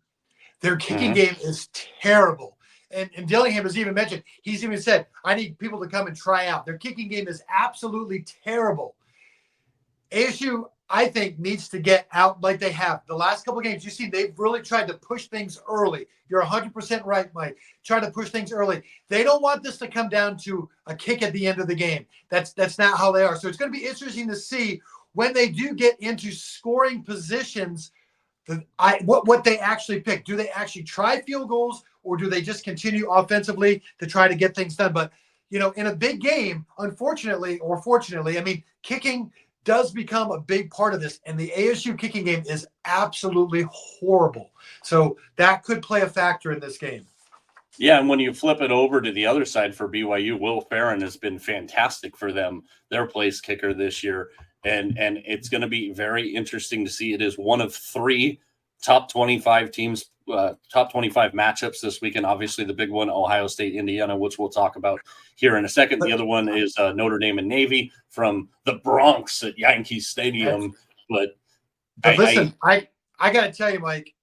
Their kicking game is terrible. And Dillingham has even mentioned, he's even said, I need people to come and try out. Their kicking game is absolutely terrible. ASU, I think, needs to get out like they have. The last couple of games, you see, they've really tried to push things early. You're 100% right, Mike. Try to push things early. They don't want this to come down to a kick at the end of the game. That's not how they are. So it's going to be interesting to see when they do get into scoring positions, what they actually pick. Do they actually try field goals, or do they just continue offensively to try to get things done? But, in a big game, unfortunately or fortunately, kicking does become a big part of this, and the ASU kicking game is absolutely horrible. So that could play a factor in this game. Yeah, and when you flip it over to the other side for BYU, Will Farron has been fantastic for them, their place kicker this year, and it's going to be very interesting to see. It is one of three top 25 teams, top 25 matchups this weekend. Obviously, the big one, Ohio State, Indiana, which we'll talk about here in a second. The other one is Notre Dame and Navy from the Bronx at Yankee Stadium. But listen, I got to tell you, Mike,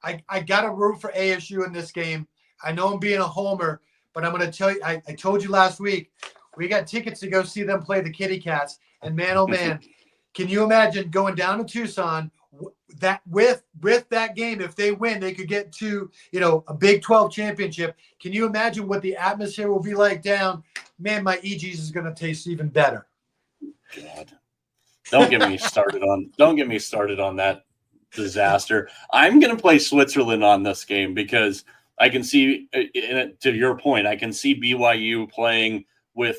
I got to root for ASU in this game. I know I'm being a homer, but I'm going to tell you, I told you last week, we got tickets to go see them play the Kitty Cats. And man, oh man, can you imagine going down to Tucson, that with that game, if they win, they could get to, a Big 12 championship. Can you imagine what the atmosphere will be like down? Man, my EGs is going to taste even better. God. Don't get me started on that disaster. I'm going to play Switzerland on this game because I can see, to your point, I can see BYU playing with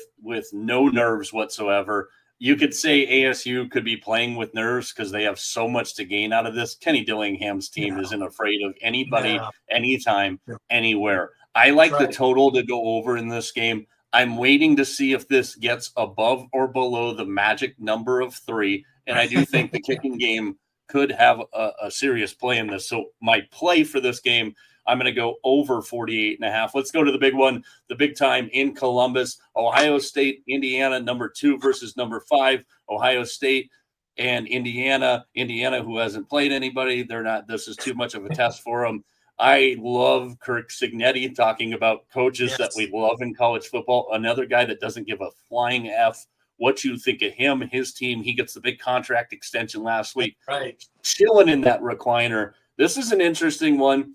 no nerves whatsoever. You could say ASU could be playing with nerves because they have so much to gain out of this. Kenny Dillingham's team isn't afraid of anybody, anytime, anywhere. I like the total to go over in this game. I'm waiting to see if this gets above or below the magic number of 3. And I do think the kicking game could have a serious play in this. So my play for this game, I'm going to go over 48.5. Let's go to the big one, the big time in Columbus. Ohio State, Indiana, number 2 versus number 5. Ohio State and Indiana. Indiana, who hasn't played anybody, this is too much of a test for them. I love Kirk Cignetti talking about coaches that we love in college football. Another guy that doesn't give a flying F what you think of him, his team. He gets the big contract extension last week. Right. Chilling in that recliner. This is an interesting one.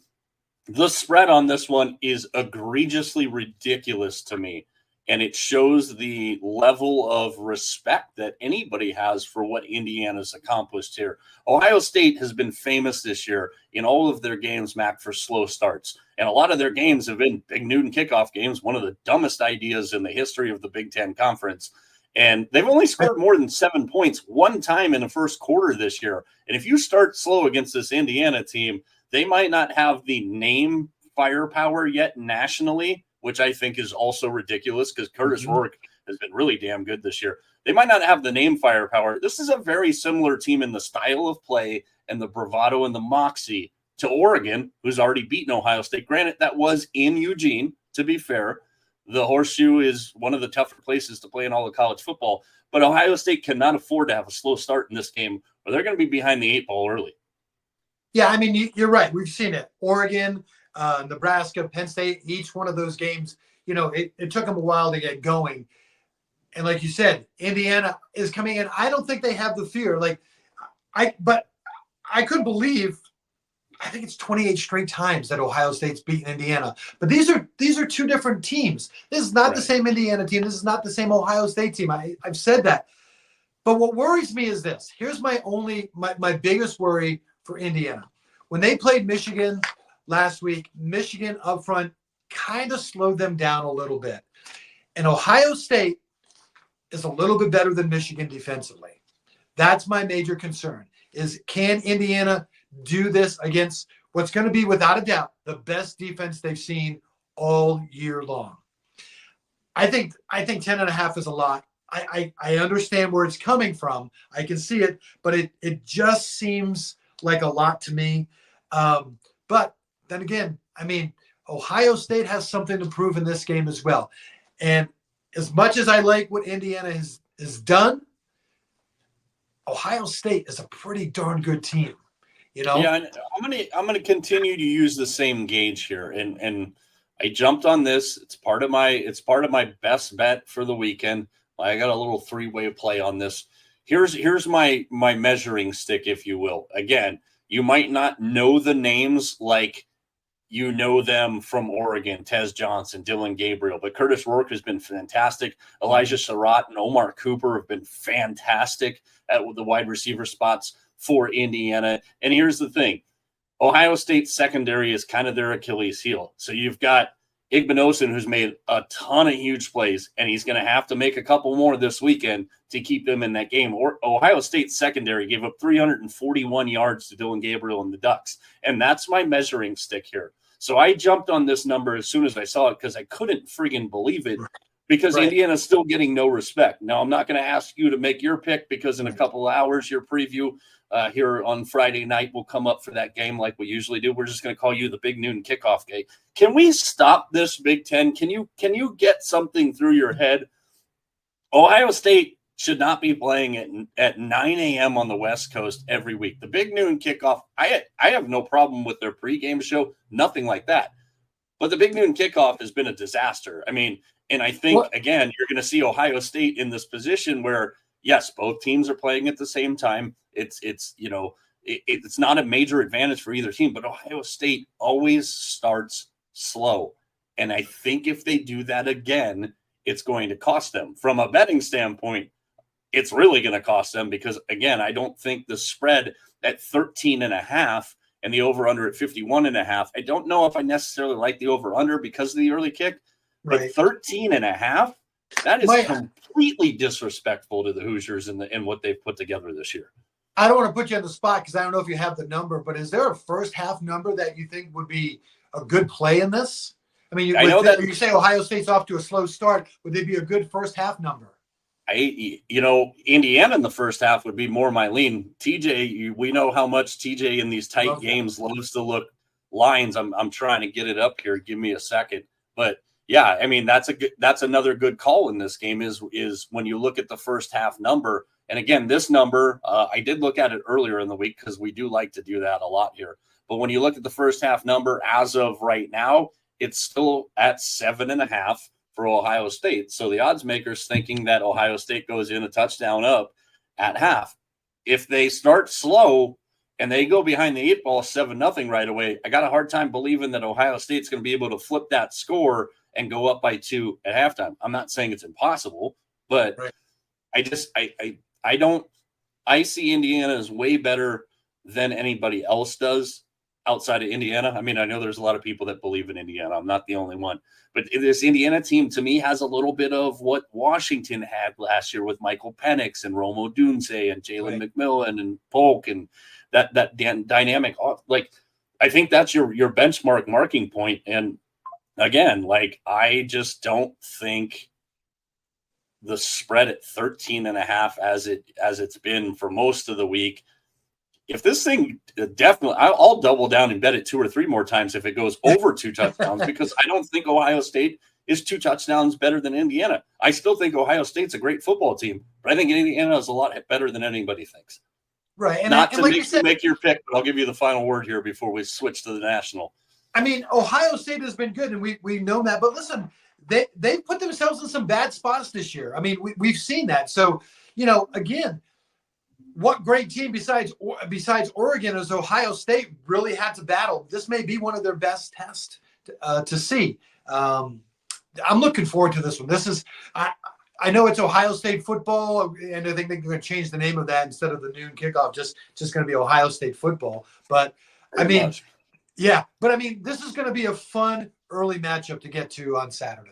The spread on this one is egregiously ridiculous to me. And it shows the level of respect that anybody has for what Indiana's accomplished here. Ohio State has been famous this year in all of their games, Mac, for slow starts. And a lot of their games have been big noon kickoff games, one of the dumbest ideas in the history of the Big Ten Conference. And they've only scored more than 7 points one time in the first quarter this year. And if you start slow against this Indiana team, they might not have the name firepower yet nationally, which I think is also ridiculous because Curtis Rourke has been really damn good this year. They might not have the name firepower. This is a very similar team in the style of play and the bravado and the moxie to Oregon, who's already beaten Ohio State. Granted, that was in Eugene, to be fair. The horseshoe is one of the tougher places to play in all of college football. But Ohio State cannot afford to have a slow start in this game, or they're going to be behind the 8 ball early. Yeah, I mean, you're right. We've seen it. Oregon, Nebraska, Penn State, each one of those games, it took them a while to get going. And like you said, Indiana is coming in. I don't think they have the fear. But I couldn't believe, I think it's 28 straight times that Ohio State's beaten Indiana. But these are two different teams. This is not the same Indiana team. This is not the same Ohio State team. I've said that. But what worries me is this. Here's my biggest worry for Indiana. When they played Michigan last week, Michigan up front kind of slowed them down a little bit. And Ohio State is a little bit better than Michigan defensively. That's my major concern, is can Indiana do this against what's going to be, without a doubt, the best defense they've seen all year long? I think 10.5 is a lot. I understand where it's coming from. I can see it, but it just seems like a lot to me. But then again, I mean, Ohio State has something to prove in this game as well. And as much as I like what Indiana has done, Ohio State is a pretty darn good team. Yeah, I'm gonna continue to use the same gauge here, and I jumped on this. It's part of my best bet for the weekend. I got a little 3-way play on this. Here's my measuring stick, if you will. Again, you might not know the names like you know them from Oregon, Tez Johnson, Dylan Gabriel, but Curtis Rourke has been fantastic. Elijah Surratt and Omar Cooper have been fantastic at the wide receiver spots for Indiana. And here's the thing. Ohio State secondary is kind of their Achilles heel. So you've got Igbinosun, who's made a ton of huge plays, and he's going to have to make a couple more this weekend to keep them in that game. Or Ohio State secondary gave up 341 yards to Dylan Gabriel and the Ducks, and that's my measuring stick here. So I jumped on this number as soon as I saw it because I couldn't friggin' believe it, because Indiana's still getting no respect. Now, I'm not going to ask you to make your pick because in a couple of hours, your preview here on Friday night will come up for that game like we usually do. We're just going to call you the big noon kickoff game. Can we stop this Big Ten? Can you get something through your head? Ohio State should not be playing at 9 a.m. on the West Coast every week. The big noon kickoff, I have no problem with their pregame show, nothing like that. But the big noon kickoff has been a disaster. I mean, and I think, again, you're going to see Ohio State in this position where, yes, both teams are playing at the same time. It's not a major advantage for either team, but Ohio State always starts slow. And I think if they do that again, it's going to cost them. From a betting standpoint, it's really going to cost them because, again, I don't think the spread at 13.5 and the over-under at 51.5, I don't know if I necessarily like the over-under because of the early kick, but 13.5, that is completely disrespectful to the Hoosiers and what they've put together this year. I don't want to put you on the spot because I don't know if you have the number, but is there a first half number that you think would be a good play in this? I mean, I know that you say Ohio State's off to a slow start. Would they be a good first half number? Indiana in the first half would be more my lean. TJ, we know how much TJ in these tight games loves to look lines. I'm trying to get it up here. Give me a second. But yeah, I mean, that's another good call in this game is when you look at the first half number. And again, this number, I did look at it earlier in the week because we do like to do that a lot here. But when you look at the first half number as of right now, it's still at 7.5 for Ohio State. So the odds makers thinking that Ohio State goes in a touchdown up at half. If they start slow and they go behind the 8-ball 7-0 right away, I got a hard time believing that Ohio State's going to be able to flip that score and go up by 2 at halftime. I'm not saying it's impossible, but I see Indiana as way better than anybody else does outside of Indiana. I mean, I know there's a lot of people that believe in Indiana. I'm not the only one. But this Indiana team, to me, has a little bit of what Washington had last year with Michael Penix and Rome Odunze and Jalen McMillan and Polk and that dynamic. Like, I think that's your benchmark marking point. And again, like, I just don't think the spread at 13.5 as it's been for most of the week. If this thing definitely, I'll double down and bet it 2 or 3 more times if it goes over 2 touchdowns because I don't think Ohio State is 2 touchdowns better than Indiana. I still think Ohio State's a great football team, but I think Indiana is a lot better than anybody thinks. Right. And not to make your pick, but I'll give you the final word here before we switch to the national. I mean, Ohio State has been good, and we know that. But listen, they put themselves in some bad spots this year. I mean, we've seen that. So, again, what great team besides Oregon is Ohio State really had to battle. This may be one of their best tests to see. I'm looking forward to this one. This is I know it's Ohio State football, and I think they're going to change the name of that instead of the noon kickoff. Just going to be Ohio State football. But this is going to be a fun early matchup to get to on Saturday.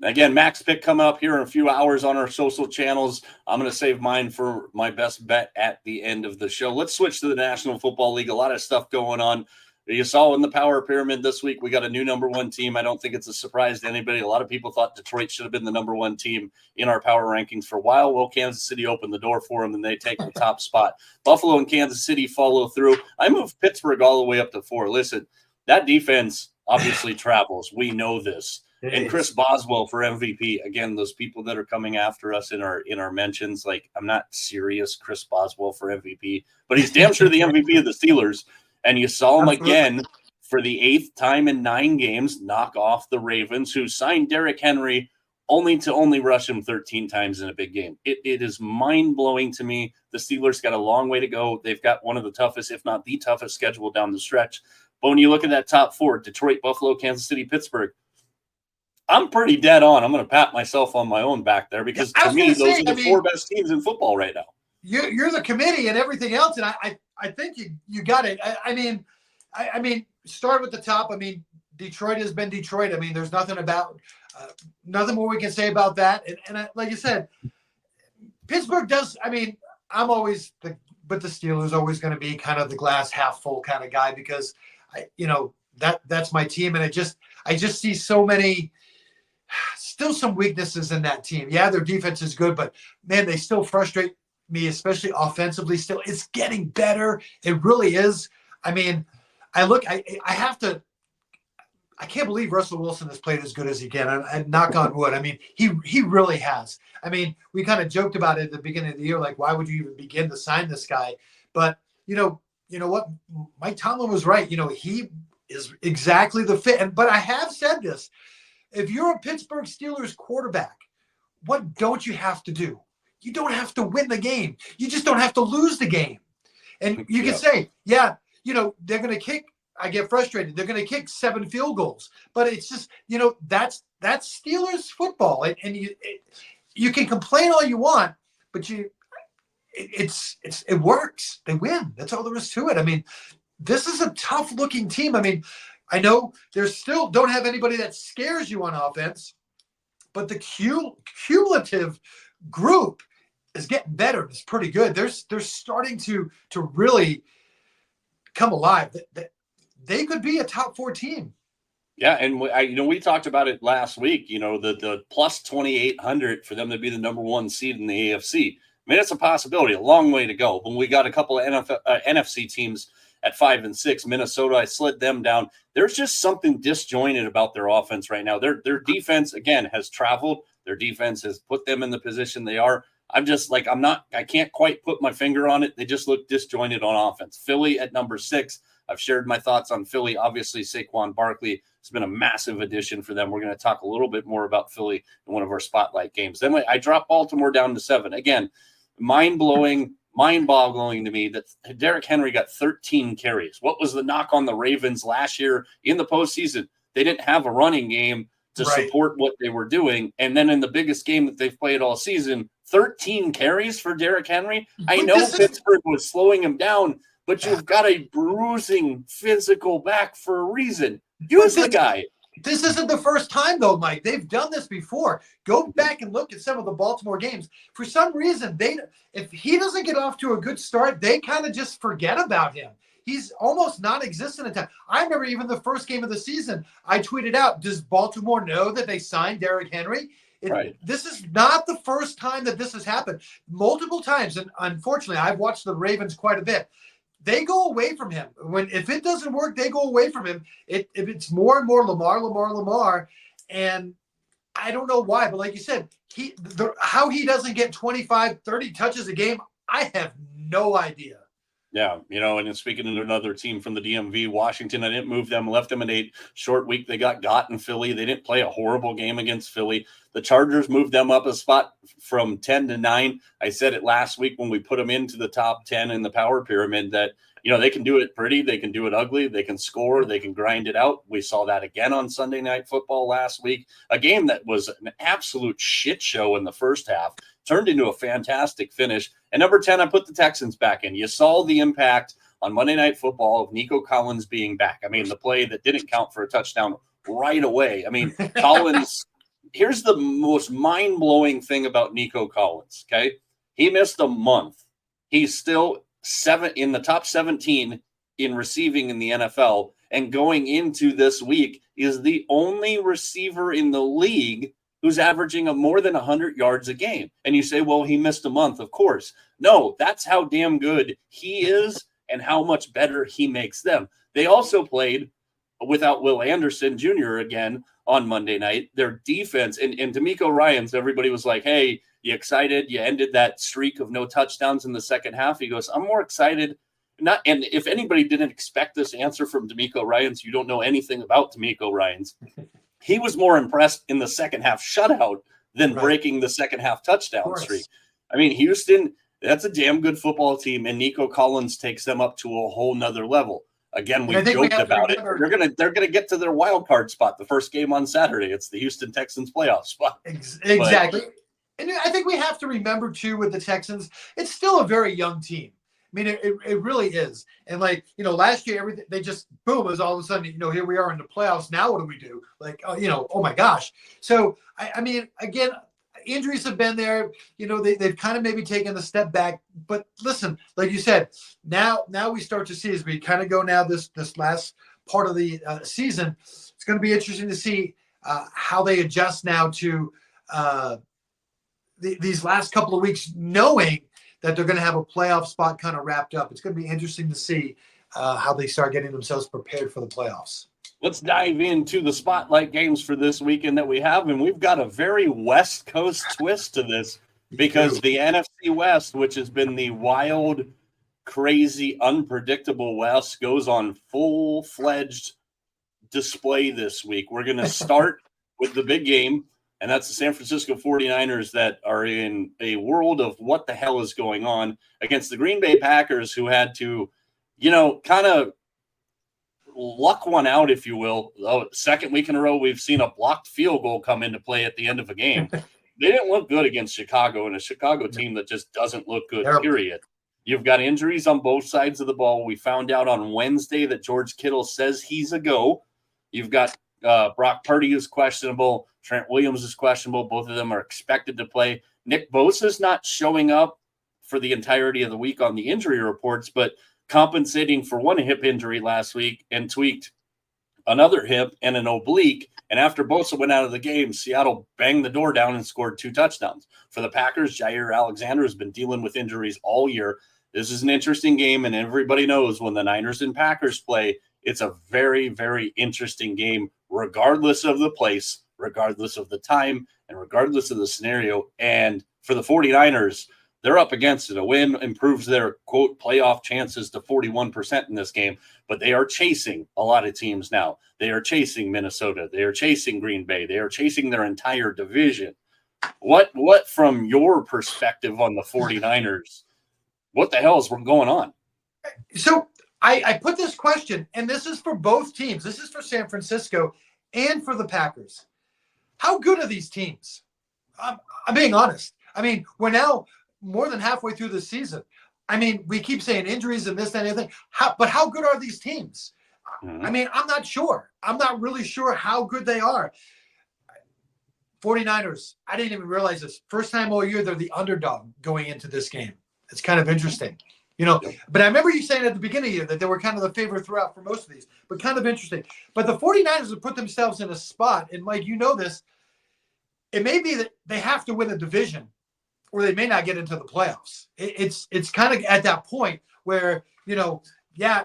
Again, Max pick coming up here in a few hours on our social channels. I'm going to save mine for my best bet at the end of the show. Let's switch to the National Football League. A lot of stuff going on. You saw in the power pyramid this week, we got a new number 1 team. I don't think it's a surprise to anybody. A lot of people thought Detroit should have been the number 1 team in our power rankings for a while. Well, Kansas City opened the door for them, and they take the top spot. Buffalo and Kansas City follow through. I moved Pittsburgh all the way up to 4. Listen, that defense obviously travels. We know this. And Chris Boswell for MVP. Again, those people that are coming after us in our mentions, like, I'm not serious Chris Boswell for MVP, but he's damn sure the MVP of the Steelers. And you saw him again for the 8th time in 9 games knock off the Ravens, who signed Derrick Henry only to rush him 13 times in a big game. It is mind-blowing to me. The Steelers got a long way to go. They've got one of the toughest, if not the toughest, schedule down the stretch. But when you look at that top 4, Detroit, Buffalo, Kansas City, Pittsburgh, I'm pretty dead on. I'm going to pat myself on my own back there because to me, those are the 4 best teams in football right now. You're the committee and everything else, and I think you got it. I mean, start with the top. I mean, Detroit has been Detroit. I mean, there's nothing nothing more we can say about that. And like you said, Pittsburgh does. I mean, but the Steelers always going to be kind of the glass half full kind of guy because that's my team, and I just see so many. Still some weaknesses in that team. Yeah, their defense is good, but man, they still frustrate me, especially offensively. Still, it's getting better. It really is. I mean, I can't believe Russell Wilson has played as good as he can. And knock on wood. I mean, he really has. I mean, we kind of joked about it at the beginning of the year, like, why would you even begin to sign this guy? But you know what? Mike Tomlin was right. He is exactly the fit. But I have said this. If you're a Pittsburgh Steelers quarterback, what don't you have to do? You don't have to win the game. You just don't have to lose the game. And you can say, they're going to kick. I get frustrated. They're going to kick 7 field goals. But it's just, that's Steelers football. And you can complain all you want, but it works. They win. That's all there is to it. I mean, this is a tough looking team. I mean, I know there's still don't have anybody that scares you on offense, but the cumulative group is getting better. It's pretty good. They're starting to really come alive. They could be a top 4 team. Yeah, and we talked about it last week. The plus 2,800 for them to be the number 1 seed in the AFC. I mean, it's a possibility. A long way to go. When we got a couple of NFC teams at 5 and 6, Minnesota, I slid them down. There's just something disjointed about their offense right now. Their defense again has traveled. Their defense has put them in the position they are. I'm just like, I can't quite put my finger on it. They just look disjointed on offense. Philly at number 6. I've shared my thoughts on Philly. Obviously, Saquon Barkley has been a massive addition for them. We're going to talk a little bit more about Philly in one of our spotlight games. Then I dropped Baltimore down to 7. Again, mind-boggling to me that Derrick Henry got 13 carries. What was the knock on the Ravens last year in the postseason? They didn't have a running game to support what they were doing. And then in the biggest game that they've played all season, 13 carries for Derrick Henry. I know Pittsburgh was slowing him down, but you've got a bruising physical back for a reason. Use the guy. This isn't the first time, though, Mike. They've done this before. Go back and look at some of the Baltimore games. For some reason, if he doesn't get off to a good start, they kind of just forget about him. He's almost non-existent at times. I remember even the first game of the season, I tweeted out, does Baltimore know that they signed Derrick Henry? This is not the first time that this has happened. Multiple times, and unfortunately, I've watched the Ravens quite a bit. They go away from him. If it doesn't work, they go away from him. If it's more and more Lamar, and I don't know why, but like you said, how he doesn't get 25, 30 touches a game, I have no idea. Yeah, and speaking of another team from the DMV, Washington, I didn't move them, left them in a short week. They got in Philly. They didn't play a horrible game against Philly. The Chargers moved them up a spot from 10 to 9. I said it last week when we put them into the top 10 in the power pyramid that, they can do it pretty. They can do it ugly. They can score. They can grind it out. We saw that again on Sunday Night Football last week. A game that was an absolute shit show in the first half turned into a fantastic finish. And number 10, I put the Texans back in. You saw the impact on Monday Night Football of Nico Collins being back. I mean, the play that didn't count for a touchdown right away. I mean, Collins, here's the most mind-blowing thing about Nico Collins, okay? He missed a month. He's still in the top 17 in receiving in the NFL, and going into this week is the only receiver in the league who's averaging more than 100 yards a game. And you say, well, he missed a month. Of course. No, that's how damn good he is and how much better he makes them. They also played without Will Anderson Jr. again on Monday night. Their defense, and D'Amico Ryans, everybody was like, hey, you excited? You ended that streak of no touchdowns in the second half. He goes, I'm more excited. And if anybody didn't expect this answer from D'Amico Ryans, you don't know anything about D'Amico Ryans. He was more impressed in the second half shutout than breaking the second half touchdown streak. I mean, Houston, that's a damn good football team, and Nico Collins takes them up to a whole nother level. Again, we joked about it. They're gonna get to their wild card spot the first game on Saturday. It's the Houston Texans playoff spot. Exactly. And I think we have to remember too with the Texans, it's still a very young team. I mean, it really is. And last year, everything, they just, boom, it was all of a sudden, here we are in the playoffs. Now what do we do? Oh my gosh. So, I mean, again, injuries have been there. They've kind of maybe taken a step back. But listen, like you said, now we start to see as we kind of go now this last part of the season, it's going to be interesting to see how they adjust now to these last couple of weeks, knowing that they're going to have a playoff spot kind of wrapped up. It's going to be interesting to see how they start getting themselves prepared for the playoffs. Let's dive into the spotlight games for this weekend that we have, and we've got a very West Coast twist to this because the NFC West, which has been the wild, crazy, unpredictable West, goes on full-fledged display this week. We're going to start with the big game, and that's the San Francisco 49ers that are in a world of what the hell is going on against the Green Bay Packers, who had to, kind of luck one out, if you will. Second week in a row, we've seen a blocked field goal come into play at the end of a game. They didn't look good against Chicago, and a Chicago team that just doesn't look good, period. You've got injuries on both sides of the ball. We found out on Wednesday that George Kittle says he's a go. You've got Brock Purdy is questionable. Trent Williams is questionable. Both of them are expected to play. Nick Bosa's not showing up for the entirety of the week on the injury reports, but compensating for one hip injury last week and tweaked another hip and an oblique. And after Bosa went out of the game, Seattle banged the door down and scored 2 touchdowns. For the Packers, Jair Alexander has been dealing with injuries all year. This is an interesting game, and everybody knows when the Niners and Packers play, it's a very, very interesting game, regardless of the place, regardless of the time, and regardless of the scenario. And for the 49ers, they're up against it. A win improves their, quote, playoff chances to 41% in this game, but they are chasing a lot of teams now. They are chasing Minnesota. They are chasing Green Bay. They are chasing their entire division. What from your perspective on the 49ers, what the hell is going on? So I put this question, and this is for both teams. This is for San Francisco and for the Packers. How good are these teams? I'm being honest. I mean, we're now more than halfway through the season. I mean, we keep saying injuries and this, that, and everything. But how good are these teams? I mean, I'm not sure. I'm not really sure how good they are. 49ers, I didn't even realize this. First time all year, they're the underdog going into this game. It's kind of interesting. You know, but I remember you saying at the beginning of the year that they were kind of the favorite throughout for most of these, but kind of interesting. But the 49ers have put themselves in a spot, and Mike, you know this, it may be that they have to win a division or they may not get into the playoffs. It's kind of at that point where, you know, yeah,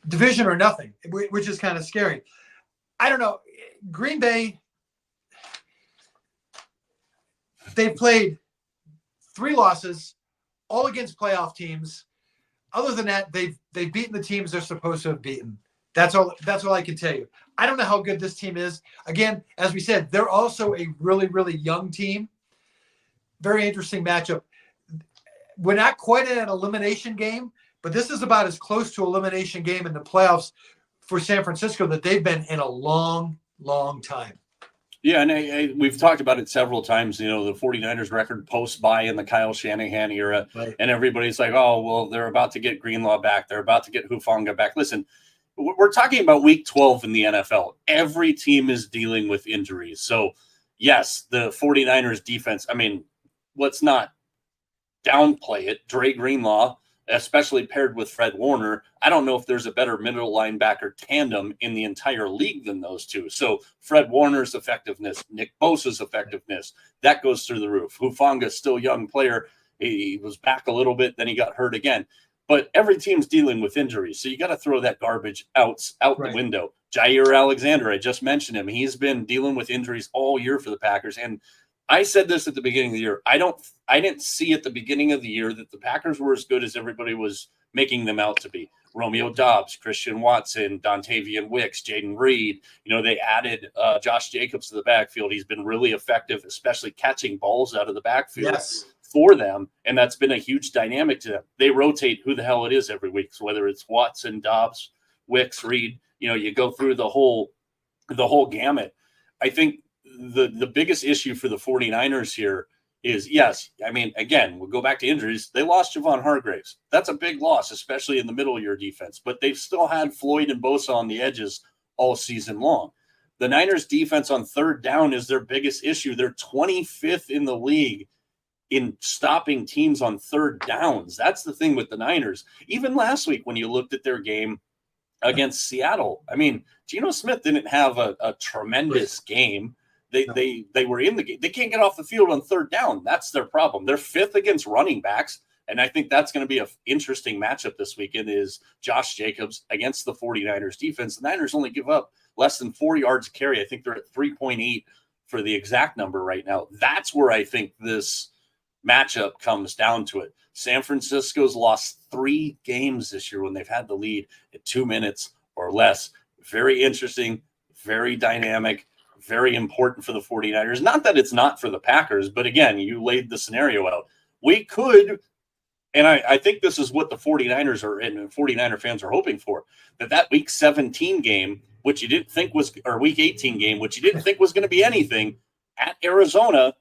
division or nothing, which is kind of scary. I don't know. Green Bay, they've played 3 losses, all against playoff teams. Other than that, they've beaten the teams they're supposed to have beaten. That's all I can tell you. I don't know how good this team is. Again, as we said, they're also a really, really young team. Very interesting matchup. We're not quite in an elimination game, but this is about as close to elimination game in the playoffs for San Francisco that they've been in a long, long time. Yeah, and we've talked about it several times, you know, the 49ers record post-bye in the Kyle Shanahan era, right. And everybody's like, oh, well, they're about to get Greenlaw back. They're about to get Hufanga back. Listen, we're talking about week 12 in the NFL. Every team is dealing with injuries. So, yes, the 49ers defense, I mean, let's not downplay it. Dre Greenlaw, especially paired with Fred Warner, I don't know if there's a better middle linebacker tandem in the entire league than those two. So Fred Warner's effectiveness, Nick Bosa's effectiveness, that goes through the roof. Hufanga's still a young player. He was back a little bit, then he got hurt again. But every team's dealing with injuries, so you got to throw that garbage out right. The window. Jair Alexander, I just mentioned him. He's been dealing with injuries all year for the Packers, and I said this at the beginning of the year. I didn't see at the beginning of the year that the Packers were as good as everybody was making them out to be. Romeo Doubs, Christian Watson, Dontavian Wicks, Jaden Reed. You know, they added Josh Jacobs to the backfield. He's been really effective, especially catching balls out of the backfield for them, and that's been a huge dynamic to them. They rotate who the hell it is every week. So whether it's Watson, Doubs, Wicks, Reed, you know, you go through the whole gamut. I think the biggest issue for the 49ers here is, yes, I mean, again, we'll go back to injuries. They lost Javon Hargraves. That's a big loss, especially in the middle of your defense. But they've still had Floyd and Bosa on the edges all season long. The Niners' defense on third down is their biggest issue. They're 25th in the league in stopping teams on third downs. That's the thing with the Niners. Even last week when you looked at their game against Seattle, I mean, Geno Smith didn't have a tremendous game. They were in the game. They can't get off the field on third down. That's their problem. They're 5th against running backs, and I think that's going to be an interesting matchup this weekend is Josh Jacobs against the 49ers defense. The Niners only give up less than 4 yards a carry. I think they're at 3.8 for the exact number right now. That's where I think this matchup comes down to it. San Francisco's lost 3 games this year when they've had the lead at 2 minutes or less. Very interesting, very dynamic, very important for the 49ers. Not that it's not for the Packers, but again, you laid the scenario out. We could, and I think this is what the 49ers are and 49er fans are hoping for, that week 17 game, which you didn't think was, or week 18 game, which you didn't think was going to be anything, at Arizona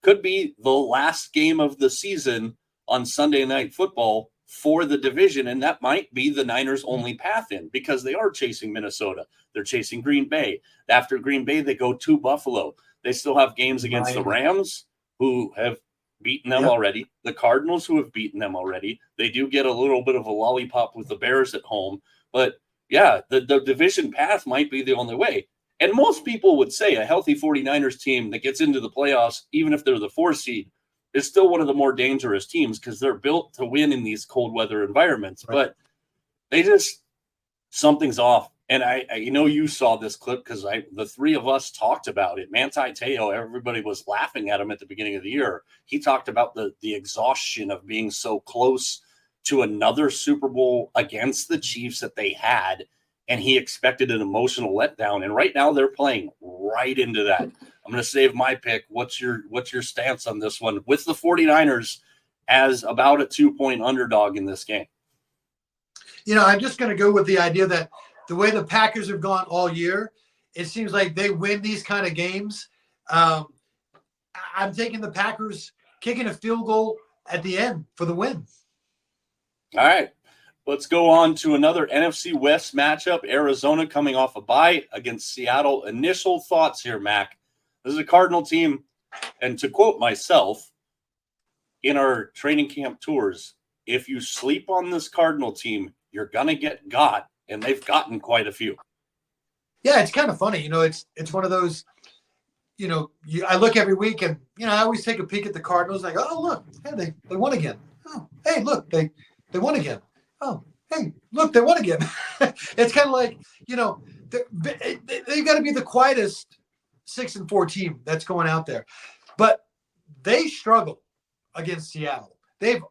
could be the last game of the season on Sunday Night Football for the division, and that might be the Niners' only path in because they are chasing Minnesota. They're chasing Green Bay. After Green Bay, they go to Buffalo. They still have games against the Rams, who have beaten them already, the Cardinals, who have beaten them already. They do get a little bit of a lollipop with the Bears at home, but yeah, the division path might be the only way. And most people would say a healthy 49ers team that gets into the playoffs, even if they're the 4 seed, is still one of the more dangerous teams because they're built to win in these cold weather environments. Right. But they just, something's off. And I you saw this clip because the 3 of us talked about it. Manti Te'o, everybody was laughing at him at the beginning of the year. He talked about the exhaustion of being so close to another Super Bowl against the Chiefs that they had, and he expected an emotional letdown. And right now they're playing right into that. I'm going to save my pick. What's your stance on this one with the 49ers as about a 2-point underdog in this game? I'm just going to go with the idea that the way the Packers have gone all year, it seems like they win these kind of games. I'm taking the Packers kicking a field goal at the end for the win. All right. Let's go on to another NFC West matchup. Arizona coming off a bye against Seattle. Initial thoughts here, Mac. This is a Cardinal team, and to quote myself, in our training camp tours, if you sleep on this Cardinal team, you're going to get got, and they've gotten quite a few. Yeah, it's kind of funny. It's one of those, I look every week and, I always take a peek at the Cardinals like, oh, look, hey, they won again. Oh, hey, look, they won again. Oh, hey, look, they won again. It's kind of like, they've got to be the quietest 6-4 team that's going out there. But they struggle against Seattle.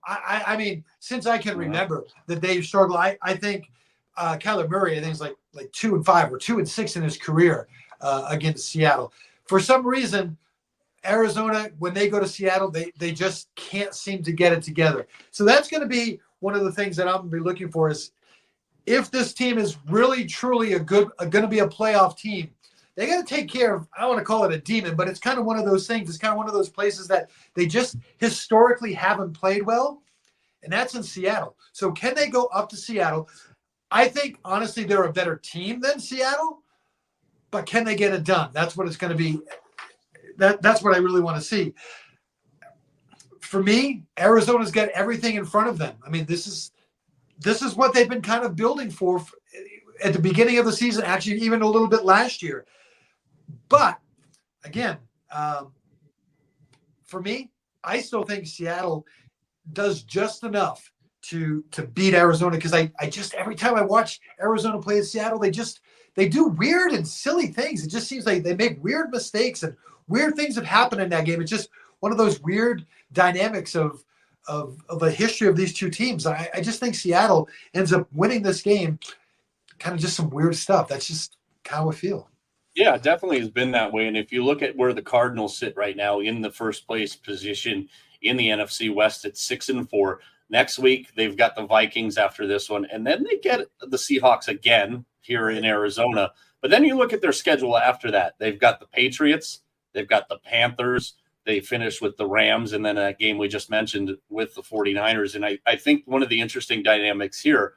I mean, since I can remember that they've struggled, I think Kyler Murray, I think is like 2-5 or 2-6 in his career against Seattle. For some reason, Arizona, when they go to Seattle, they just can't seem to get it together. So that's going to be one of the things that I'm going to be looking for is if this team is really, truly going to be a playoff team, they got to take care of, I don't want to call it a demon, but it's kind of one of those things. It's kind of one of those places that they just historically haven't played well, and that's in Seattle. So can they go up to Seattle? I think, honestly, they're a better team than Seattle, but can they get it done? That's what it's going to be. That's what I really want to see. For me, Arizona's got everything in front of them. I mean, this is what they've been kind of building for at the beginning of the season, actually even a little bit last year. But, again, for me, I still think Seattle does just enough to beat Arizona because I just every time I watch Arizona play at Seattle, they do weird and silly things. It just seems like they make weird mistakes and weird things have happened in that game. It's just one of those weird dynamics of the history of these two teams. I just think Seattle ends up winning this game. Kind of just some weird stuff. That's just how I feel. Yeah, it definitely has been that way. And if you look at where the Cardinals sit right now in the first place position in the NFC West at 6-4. Next week, they've got the Vikings after this one, and then they get the Seahawks again here in Arizona. But then you look at their schedule after that. They've got the Patriots, they've got the Panthers, they finish with the Rams, and then a game we just mentioned with the 49ers. And I think one of the interesting dynamics here,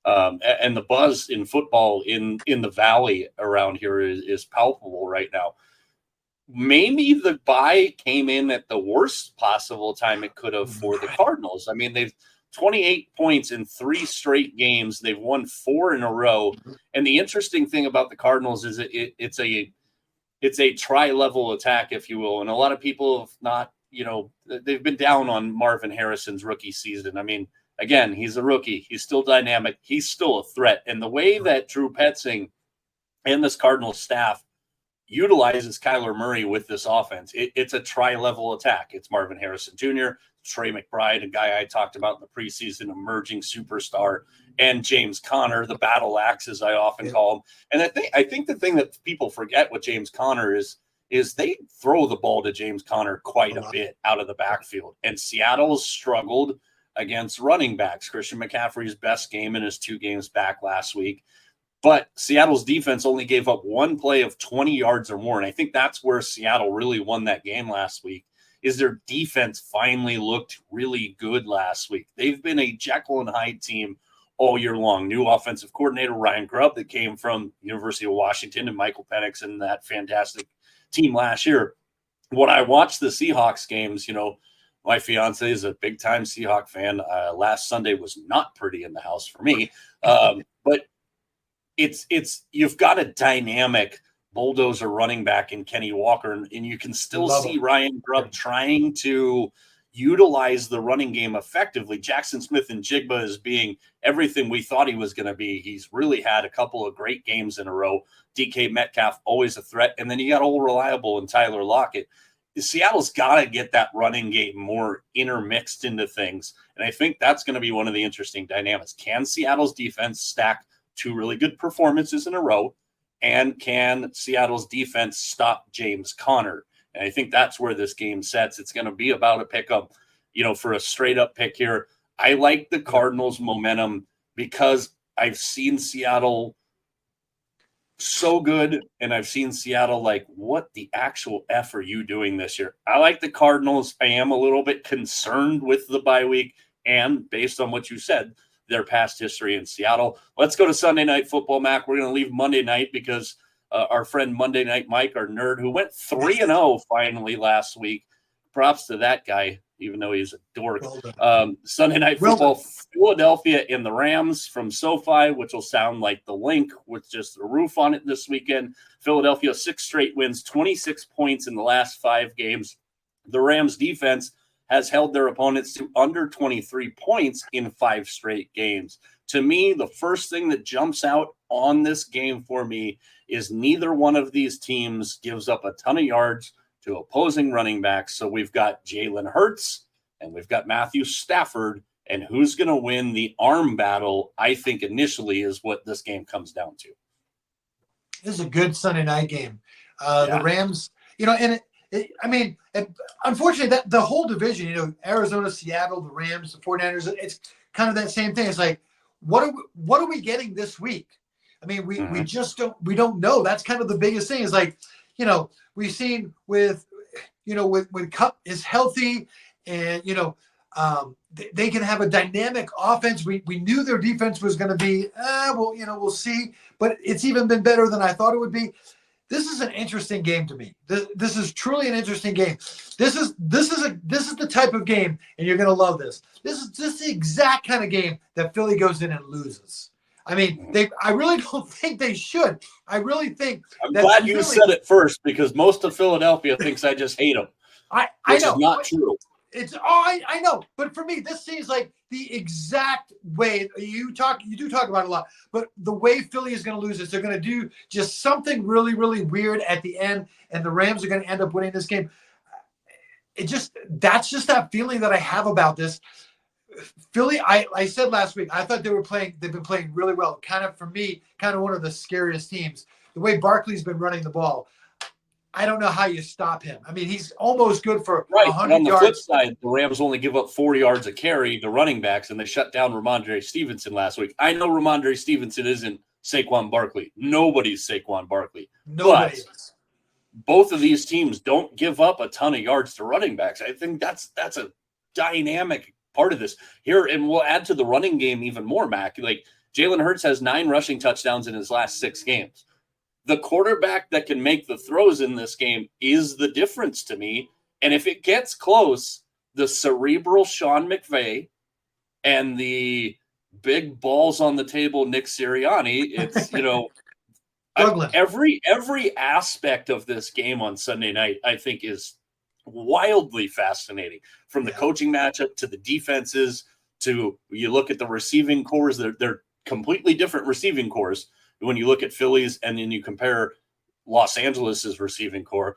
and the buzz in football in the Valley around here is palpable right now. Maybe the bye came in at the worst possible time it could have for the Cardinals. I mean, they've 28 points in 3 straight games. They've won 4 in a row. And the interesting thing about the Cardinals is it's a tri-level attack, if you will. And a lot of people have not, they've been down on Marvin Harrison's rookie season. I mean, again, he's a rookie. He's still dynamic. He's still a threat. And the way that Drew Petzing and this Cardinals staff utilizes Kyler Murray with this offense, it's a tri-level attack. It's Marvin Harrison Jr., Trey McBride, a guy I talked about in the preseason, emerging superstar, and James Conner, the battle axe, as I often call him. And I think the thing that people forget with James Conner is they throw the ball to James Conner quite a bit out of the backfield. And Seattle's struggled against running backs. Christian McCaffrey's best game in his 2 games back last week. But Seattle's defense only gave up one play of 20 yards or more. And I think that's where Seattle really won that game last week, is their defense finally looked really good last week. They've been a Jekyll and Hyde team all year long. New offensive coordinator, Ryan Grubb, that came from University of Washington, and Michael Penix and that fantastic team last year. When I watched the Seahawks games, my fiance is a big-time Seahawk fan. Last Sunday was not pretty in the house for me. But it's you've got a dynamic bulldozer running back in Kenny Walker, and you can still see Ryan Grubb trying to utilize the running game effectively. Jackson Smith-Njigba is being everything we thought he was going to be. He's really had a couple of great games in a row. DK Metcalf, always a threat. And then you got old reliable and Tyler Lockett. Seattle's got to get that running game more intermixed into things. And I think that's going to be one of the interesting dynamics. Can Seattle's defense stack two really good performances in a row? And can Seattle's defense stop James Conner? And I think that's where this game sets. It's going to be about a pickup, for a straight up pick here. I like the Cardinals' momentum because I've seen Seattle so good, and I've seen Seattle like, what the actual F are you doing this year? I like the Cardinals. I am a little bit concerned with the bye week, and based on what you said, their past history in Seattle. Let's go to Sunday Night Football, Mac. We're going to leave Monday night because our friend Monday Night Mike, our nerd, who went 3-0 finally last week. Props to that guy, even though he's a dork. Sunday Night Football, Philadelphia and the Rams from SoFi, which will sound like the link with just a roof on it this weekend. Philadelphia, 6 straight wins, 26 points in the last 5 games. The Rams defense has held their opponents to under 23 points in 5 straight games. To me, the first thing that jumps out on this game for me is neither one of these teams gives up a ton of yards to opposing running backs. So we've got Jalen Hurts and we've got Matthew Stafford, and who's going to win the arm battle, I think initially is what this game comes down to. This is a good Sunday night game. The Rams, and unfortunately, that the whole division, Arizona, Seattle, the Rams, the 49ers, it's kind of that same thing. It's like, what are we getting this week? I mean, we just don't know. That's kind of the biggest thing. Is like, we've seen with when Cup is healthy and they can have a dynamic offense. We knew their defense was going to be we'll see, but it's even been better than I thought it would be. This is an interesting game to me. This is truly an interesting game. This is the type of game, and you're going to love this. This is the exact kind of game that Philly goes in and loses. I mean, I really don't think they should. I really think. I'm glad you said it first, because most of Philadelphia thinks I just hate them. I know. Which is not true. I know, but for me, this seems like the exact way you do talk about it a lot, but the way Philly is going to lose is they're going to do just something really, really weird at the end, and the Rams are going to end up winning this game. That's just that feeling that I have about this. Philly, I said last week, I thought they've been playing really well. Kind of, for me, kind of one of the scariest teams. The way Barkley's been running the ball, I don't know how you stop him. I mean, he's almost good for 100 on the yards. flip side, the Rams only give up 4 yards a carry to running backs, and they shut down Ramondre Stevenson last week. I know Ramondre Stevenson isn't Saquon Barkley. Nobody's Saquon Barkley. Nobody is. Both of these teams don't give up a ton of yards to running backs. I think that's a dynamic part of this here, and we'll add to the running game even more, Mac. Like, Jalen Hurts has 9 rushing touchdowns in his last 6 games. The quarterback that can make the throws in this game is the difference to me. And if it gets close, the cerebral Sean McVay and the big balls on the table Nick Sirianni, it's, every aspect of this game on Sunday night, I think, is wildly fascinating, from the coaching matchup to the defenses to, you look at the receiving cores, they're completely different receiving cores. When you look at Phillies and then you compare Los Angeles's receiving core.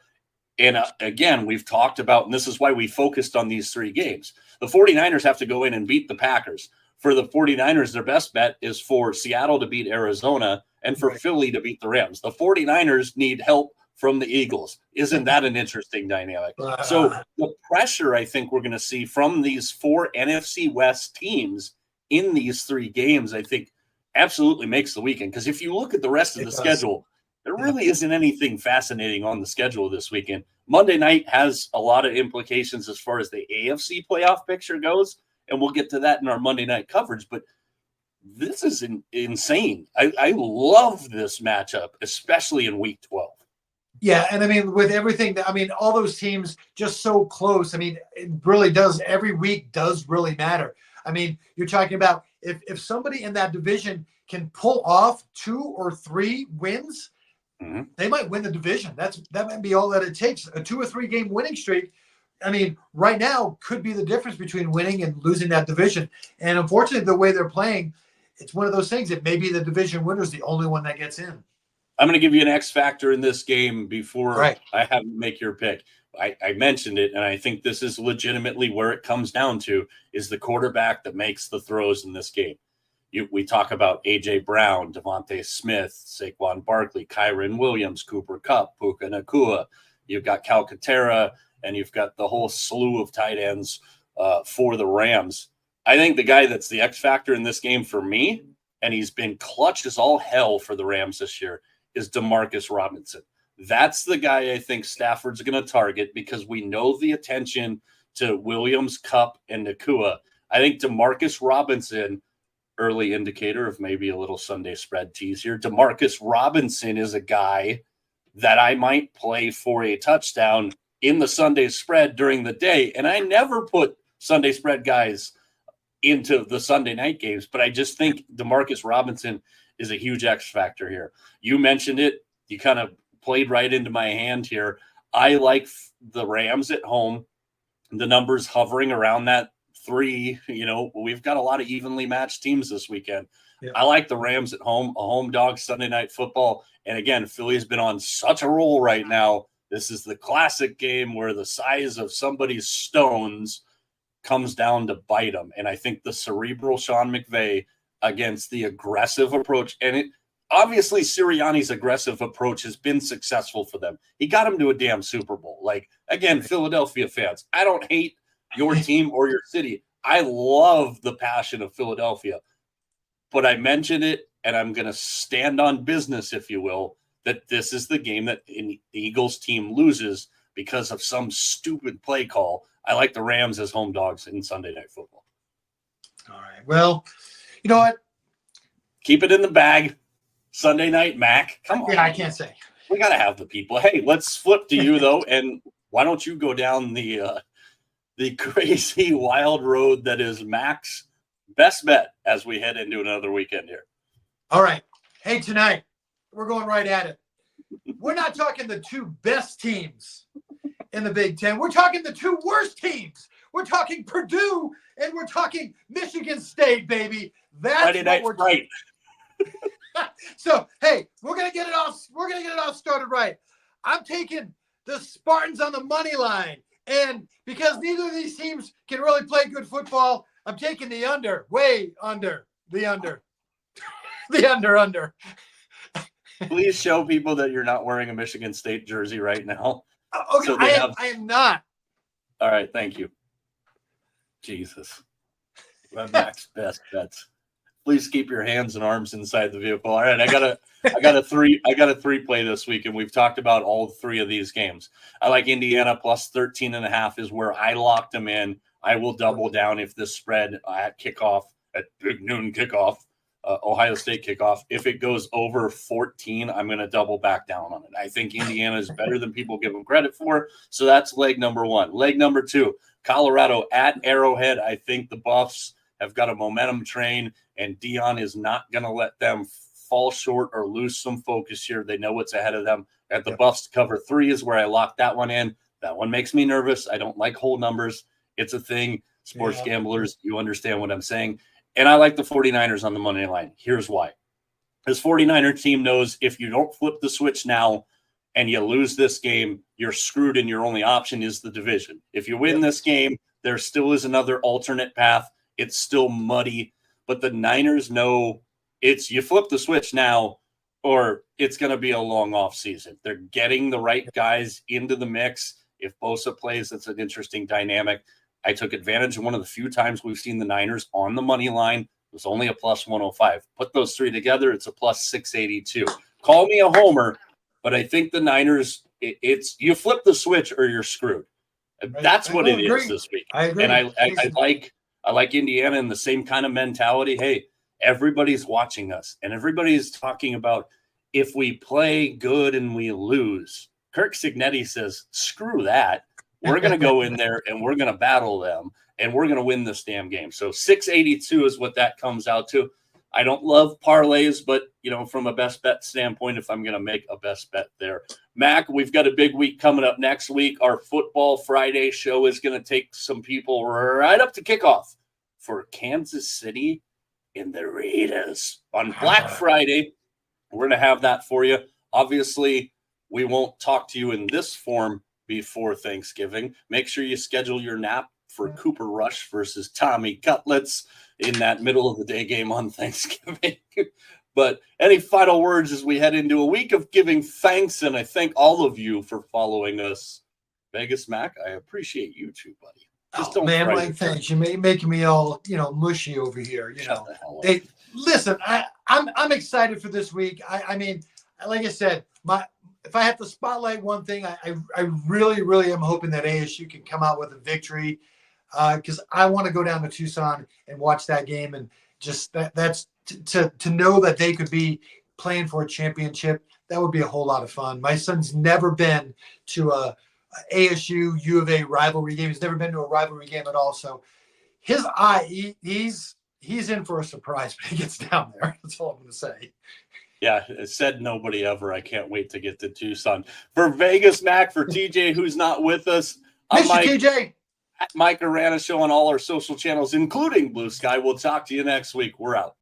And again, we've talked about, and this is why we focused on these 3 games. The 49ers have to go in and beat the Packers. For the 49ers, their best bet is for Seattle to beat Arizona and for Philly to beat the Rams. The 49ers need help from the Eagles. Isn't that an interesting dynamic? So the pressure I think we're going to see from these 4 NFC West teams in these 3 games, I think, absolutely makes the weekend. Because if you look at the rest of It the does. schedule, there Yeah. really isn't anything fascinating on the schedule this weekend. Monday night has a lot of implications as far as the AFC playoff picture goes, and we'll get to that in our Monday night coverage. But this is insane. I love this matchup, especially in Week 12. Yeah, and I mean, with everything that, I mean, all those teams just so close. I mean, it really does. Every week does really matter. I mean, you're talking about if somebody in that division can pull off 2 or 3 wins, they might win the division. That might be all that it takes. A 2 or 3 game winning streak. I mean, right now could be the difference between winning and losing that division. And unfortunately, the way they're playing, it's one of those things. It may be the division winner is the only one that gets in. I'm going to give you an X factor in this game before Right. I have you make your pick. I mentioned it, and I think this is legitimately where it comes down to is the quarterback that makes the throws in this game. We talk about A.J. Brown, Devontae Smith, Saquon Barkley, Kyron Williams, Cooper Kupp, Puka Nacua. You've got Calcaterra, and you've got the whole slew of tight ends for the Rams. I think the guy that's the X factor in this game for me, and he's been clutch as all hell for the Rams this year, is Demarcus Robinson. That's the guy I think Stafford's going to target because we know the attention to Williams, Kupp, and Nacua. I think Demarcus Robinson, early indicator of maybe a little Sunday spread tease here, Demarcus Robinson is a guy that I might play for a touchdown in the Sunday spread during the day. And I never put Sunday spread guys into the Sunday night games, but I just think Demarcus Robinson is a huge X factor here. You mentioned it. You kind of played right into my hand here. I like the Rams at home. The numbers hovering around that 3. We've got a lot of evenly matched teams this weekend. Yeah. I like the Rams at home, a home dog Sunday night football. And again, Philly's been on such a roll right now. This is the classic game where the size of somebody's stones comes down to bite them. And I think the cerebral Sean McVay against the aggressive approach, and it obviously Sirianni's aggressive approach has been successful for them. He got him to a damn Super Bowl. Like, again, Philadelphia fans, I don't hate your team or your city. I love the passion of Philadelphia. But I mentioned it, and I'm going to stand on business, if you will, that this is the game that the Eagles team loses because of some stupid play call. I like the Rams as home dogs in Sunday Night Football. All right. Well, you know what? Keep it in the bag. Sunday night, Mac. Come on. Yeah, I can't say. We got to have the people. Hey, let's flip to you, though, and why don't you go down the crazy wild road that is Mac's best bet as we head into another weekend here? All right. Hey, tonight, we're going right at it. We're not talking the 2 best teams in the Big Ten. We're talking the 2 worst teams. We're talking Purdue and we're talking Michigan State, baby. That's Friday night what we're right. So, hey, we're gonna get it off. We're gonna get it off started right. I'm taking the Spartans on the money line, and because neither of these teams can really play good football, I'm taking the under, way under, the under, the under. Please show people that you're not wearing a Michigan State jersey right now. Okay, so I am not. All right, thank you. Jesus. Mac's best bets. Please keep your hands and arms inside the vehicle. All right, I got a 3 play this week, and we've talked about all 3 of these games. I like Indiana plus 13.5 is where I locked them in. I will double down if this spread at kickoff, at big noon kickoff, Ohio State kickoff. If it goes over 14, I'm going to double back down on it. I think Indiana is better than people give them credit for. So that's leg number 1. Leg number 2, Colorado at Arrowhead. I think the Buffs have got a momentum train, and Dion is not going to let them fall short or lose some focus here. They know what's ahead of them. At the Buffs to cover 3 is where I locked that one in. That one makes me nervous. I don't like whole numbers. It's a thing. Sports gamblers, you understand what I'm saying. And I like the 49ers on the money line. Here's why. This 49er team knows if you don't flip the switch now and you lose this game, you're screwed and your only option is the division. If you win this game, there still is another alternate path. It's still muddy, but the Niners know it's you flip the switch now or it's going to be a long off season. They're getting the right guys into the mix. If Bosa plays, that's an interesting dynamic. I took advantage of one of the few times we've seen the Niners on the money line was only a plus 105. Put those three together, it's a plus 682. Call me a homer, but I think the Niners, it's you flip the switch or you're screwed. That's what it is this week. I agree. And I like Indiana in the same kind of mentality. Hey, everybody's watching us, and everybody's talking about if we play good and we lose. Kirk Cignetti says, screw that. We're going to go in there and we're going to battle them, and we're going to win this damn game. So 682 is what that comes out to. I don't love parlays, but, from a best bet standpoint, if I'm going to make a best bet there. Mac, we've got a big week coming up next week. Our Football Friday show is going to take some people right up to kickoff for Kansas City and the Raiders on Black Friday. We're going to have that for you. Obviously, we won't talk to you in this form before Thanksgiving. Make sure you schedule your nap for Cooper Rush versus Tommy Cutlets in that middle of the day game on Thanksgiving. But any final words as we head into a week of giving thanks? And I thank all of you for following us. Vegas Mac, I appreciate you too, buddy. Just don't man, Mike, thanks. You're making me all, mushy over here. Hey, listen, I'm excited for this week. I mean, like I said, if I have to spotlight one thing, I really, really am hoping that ASU can come out with a victory, because I want to go down to Tucson and watch that game, and just that's to know that they could be playing for a championship. That would be a whole lot of fun. My son's never been to a ASU U of A rivalry game. He's never been to a rivalry game at all. So he's in for a surprise when he gets down there. That's all I'm going to say. Yeah, it said nobody ever. I can't wait to get to Tucson. For Vegas Mac, for TJ, who's not with us, I'm Mike. TJ. Mike Arana Show on all our social channels, including Blue Sky. We'll talk to you next week. We're out.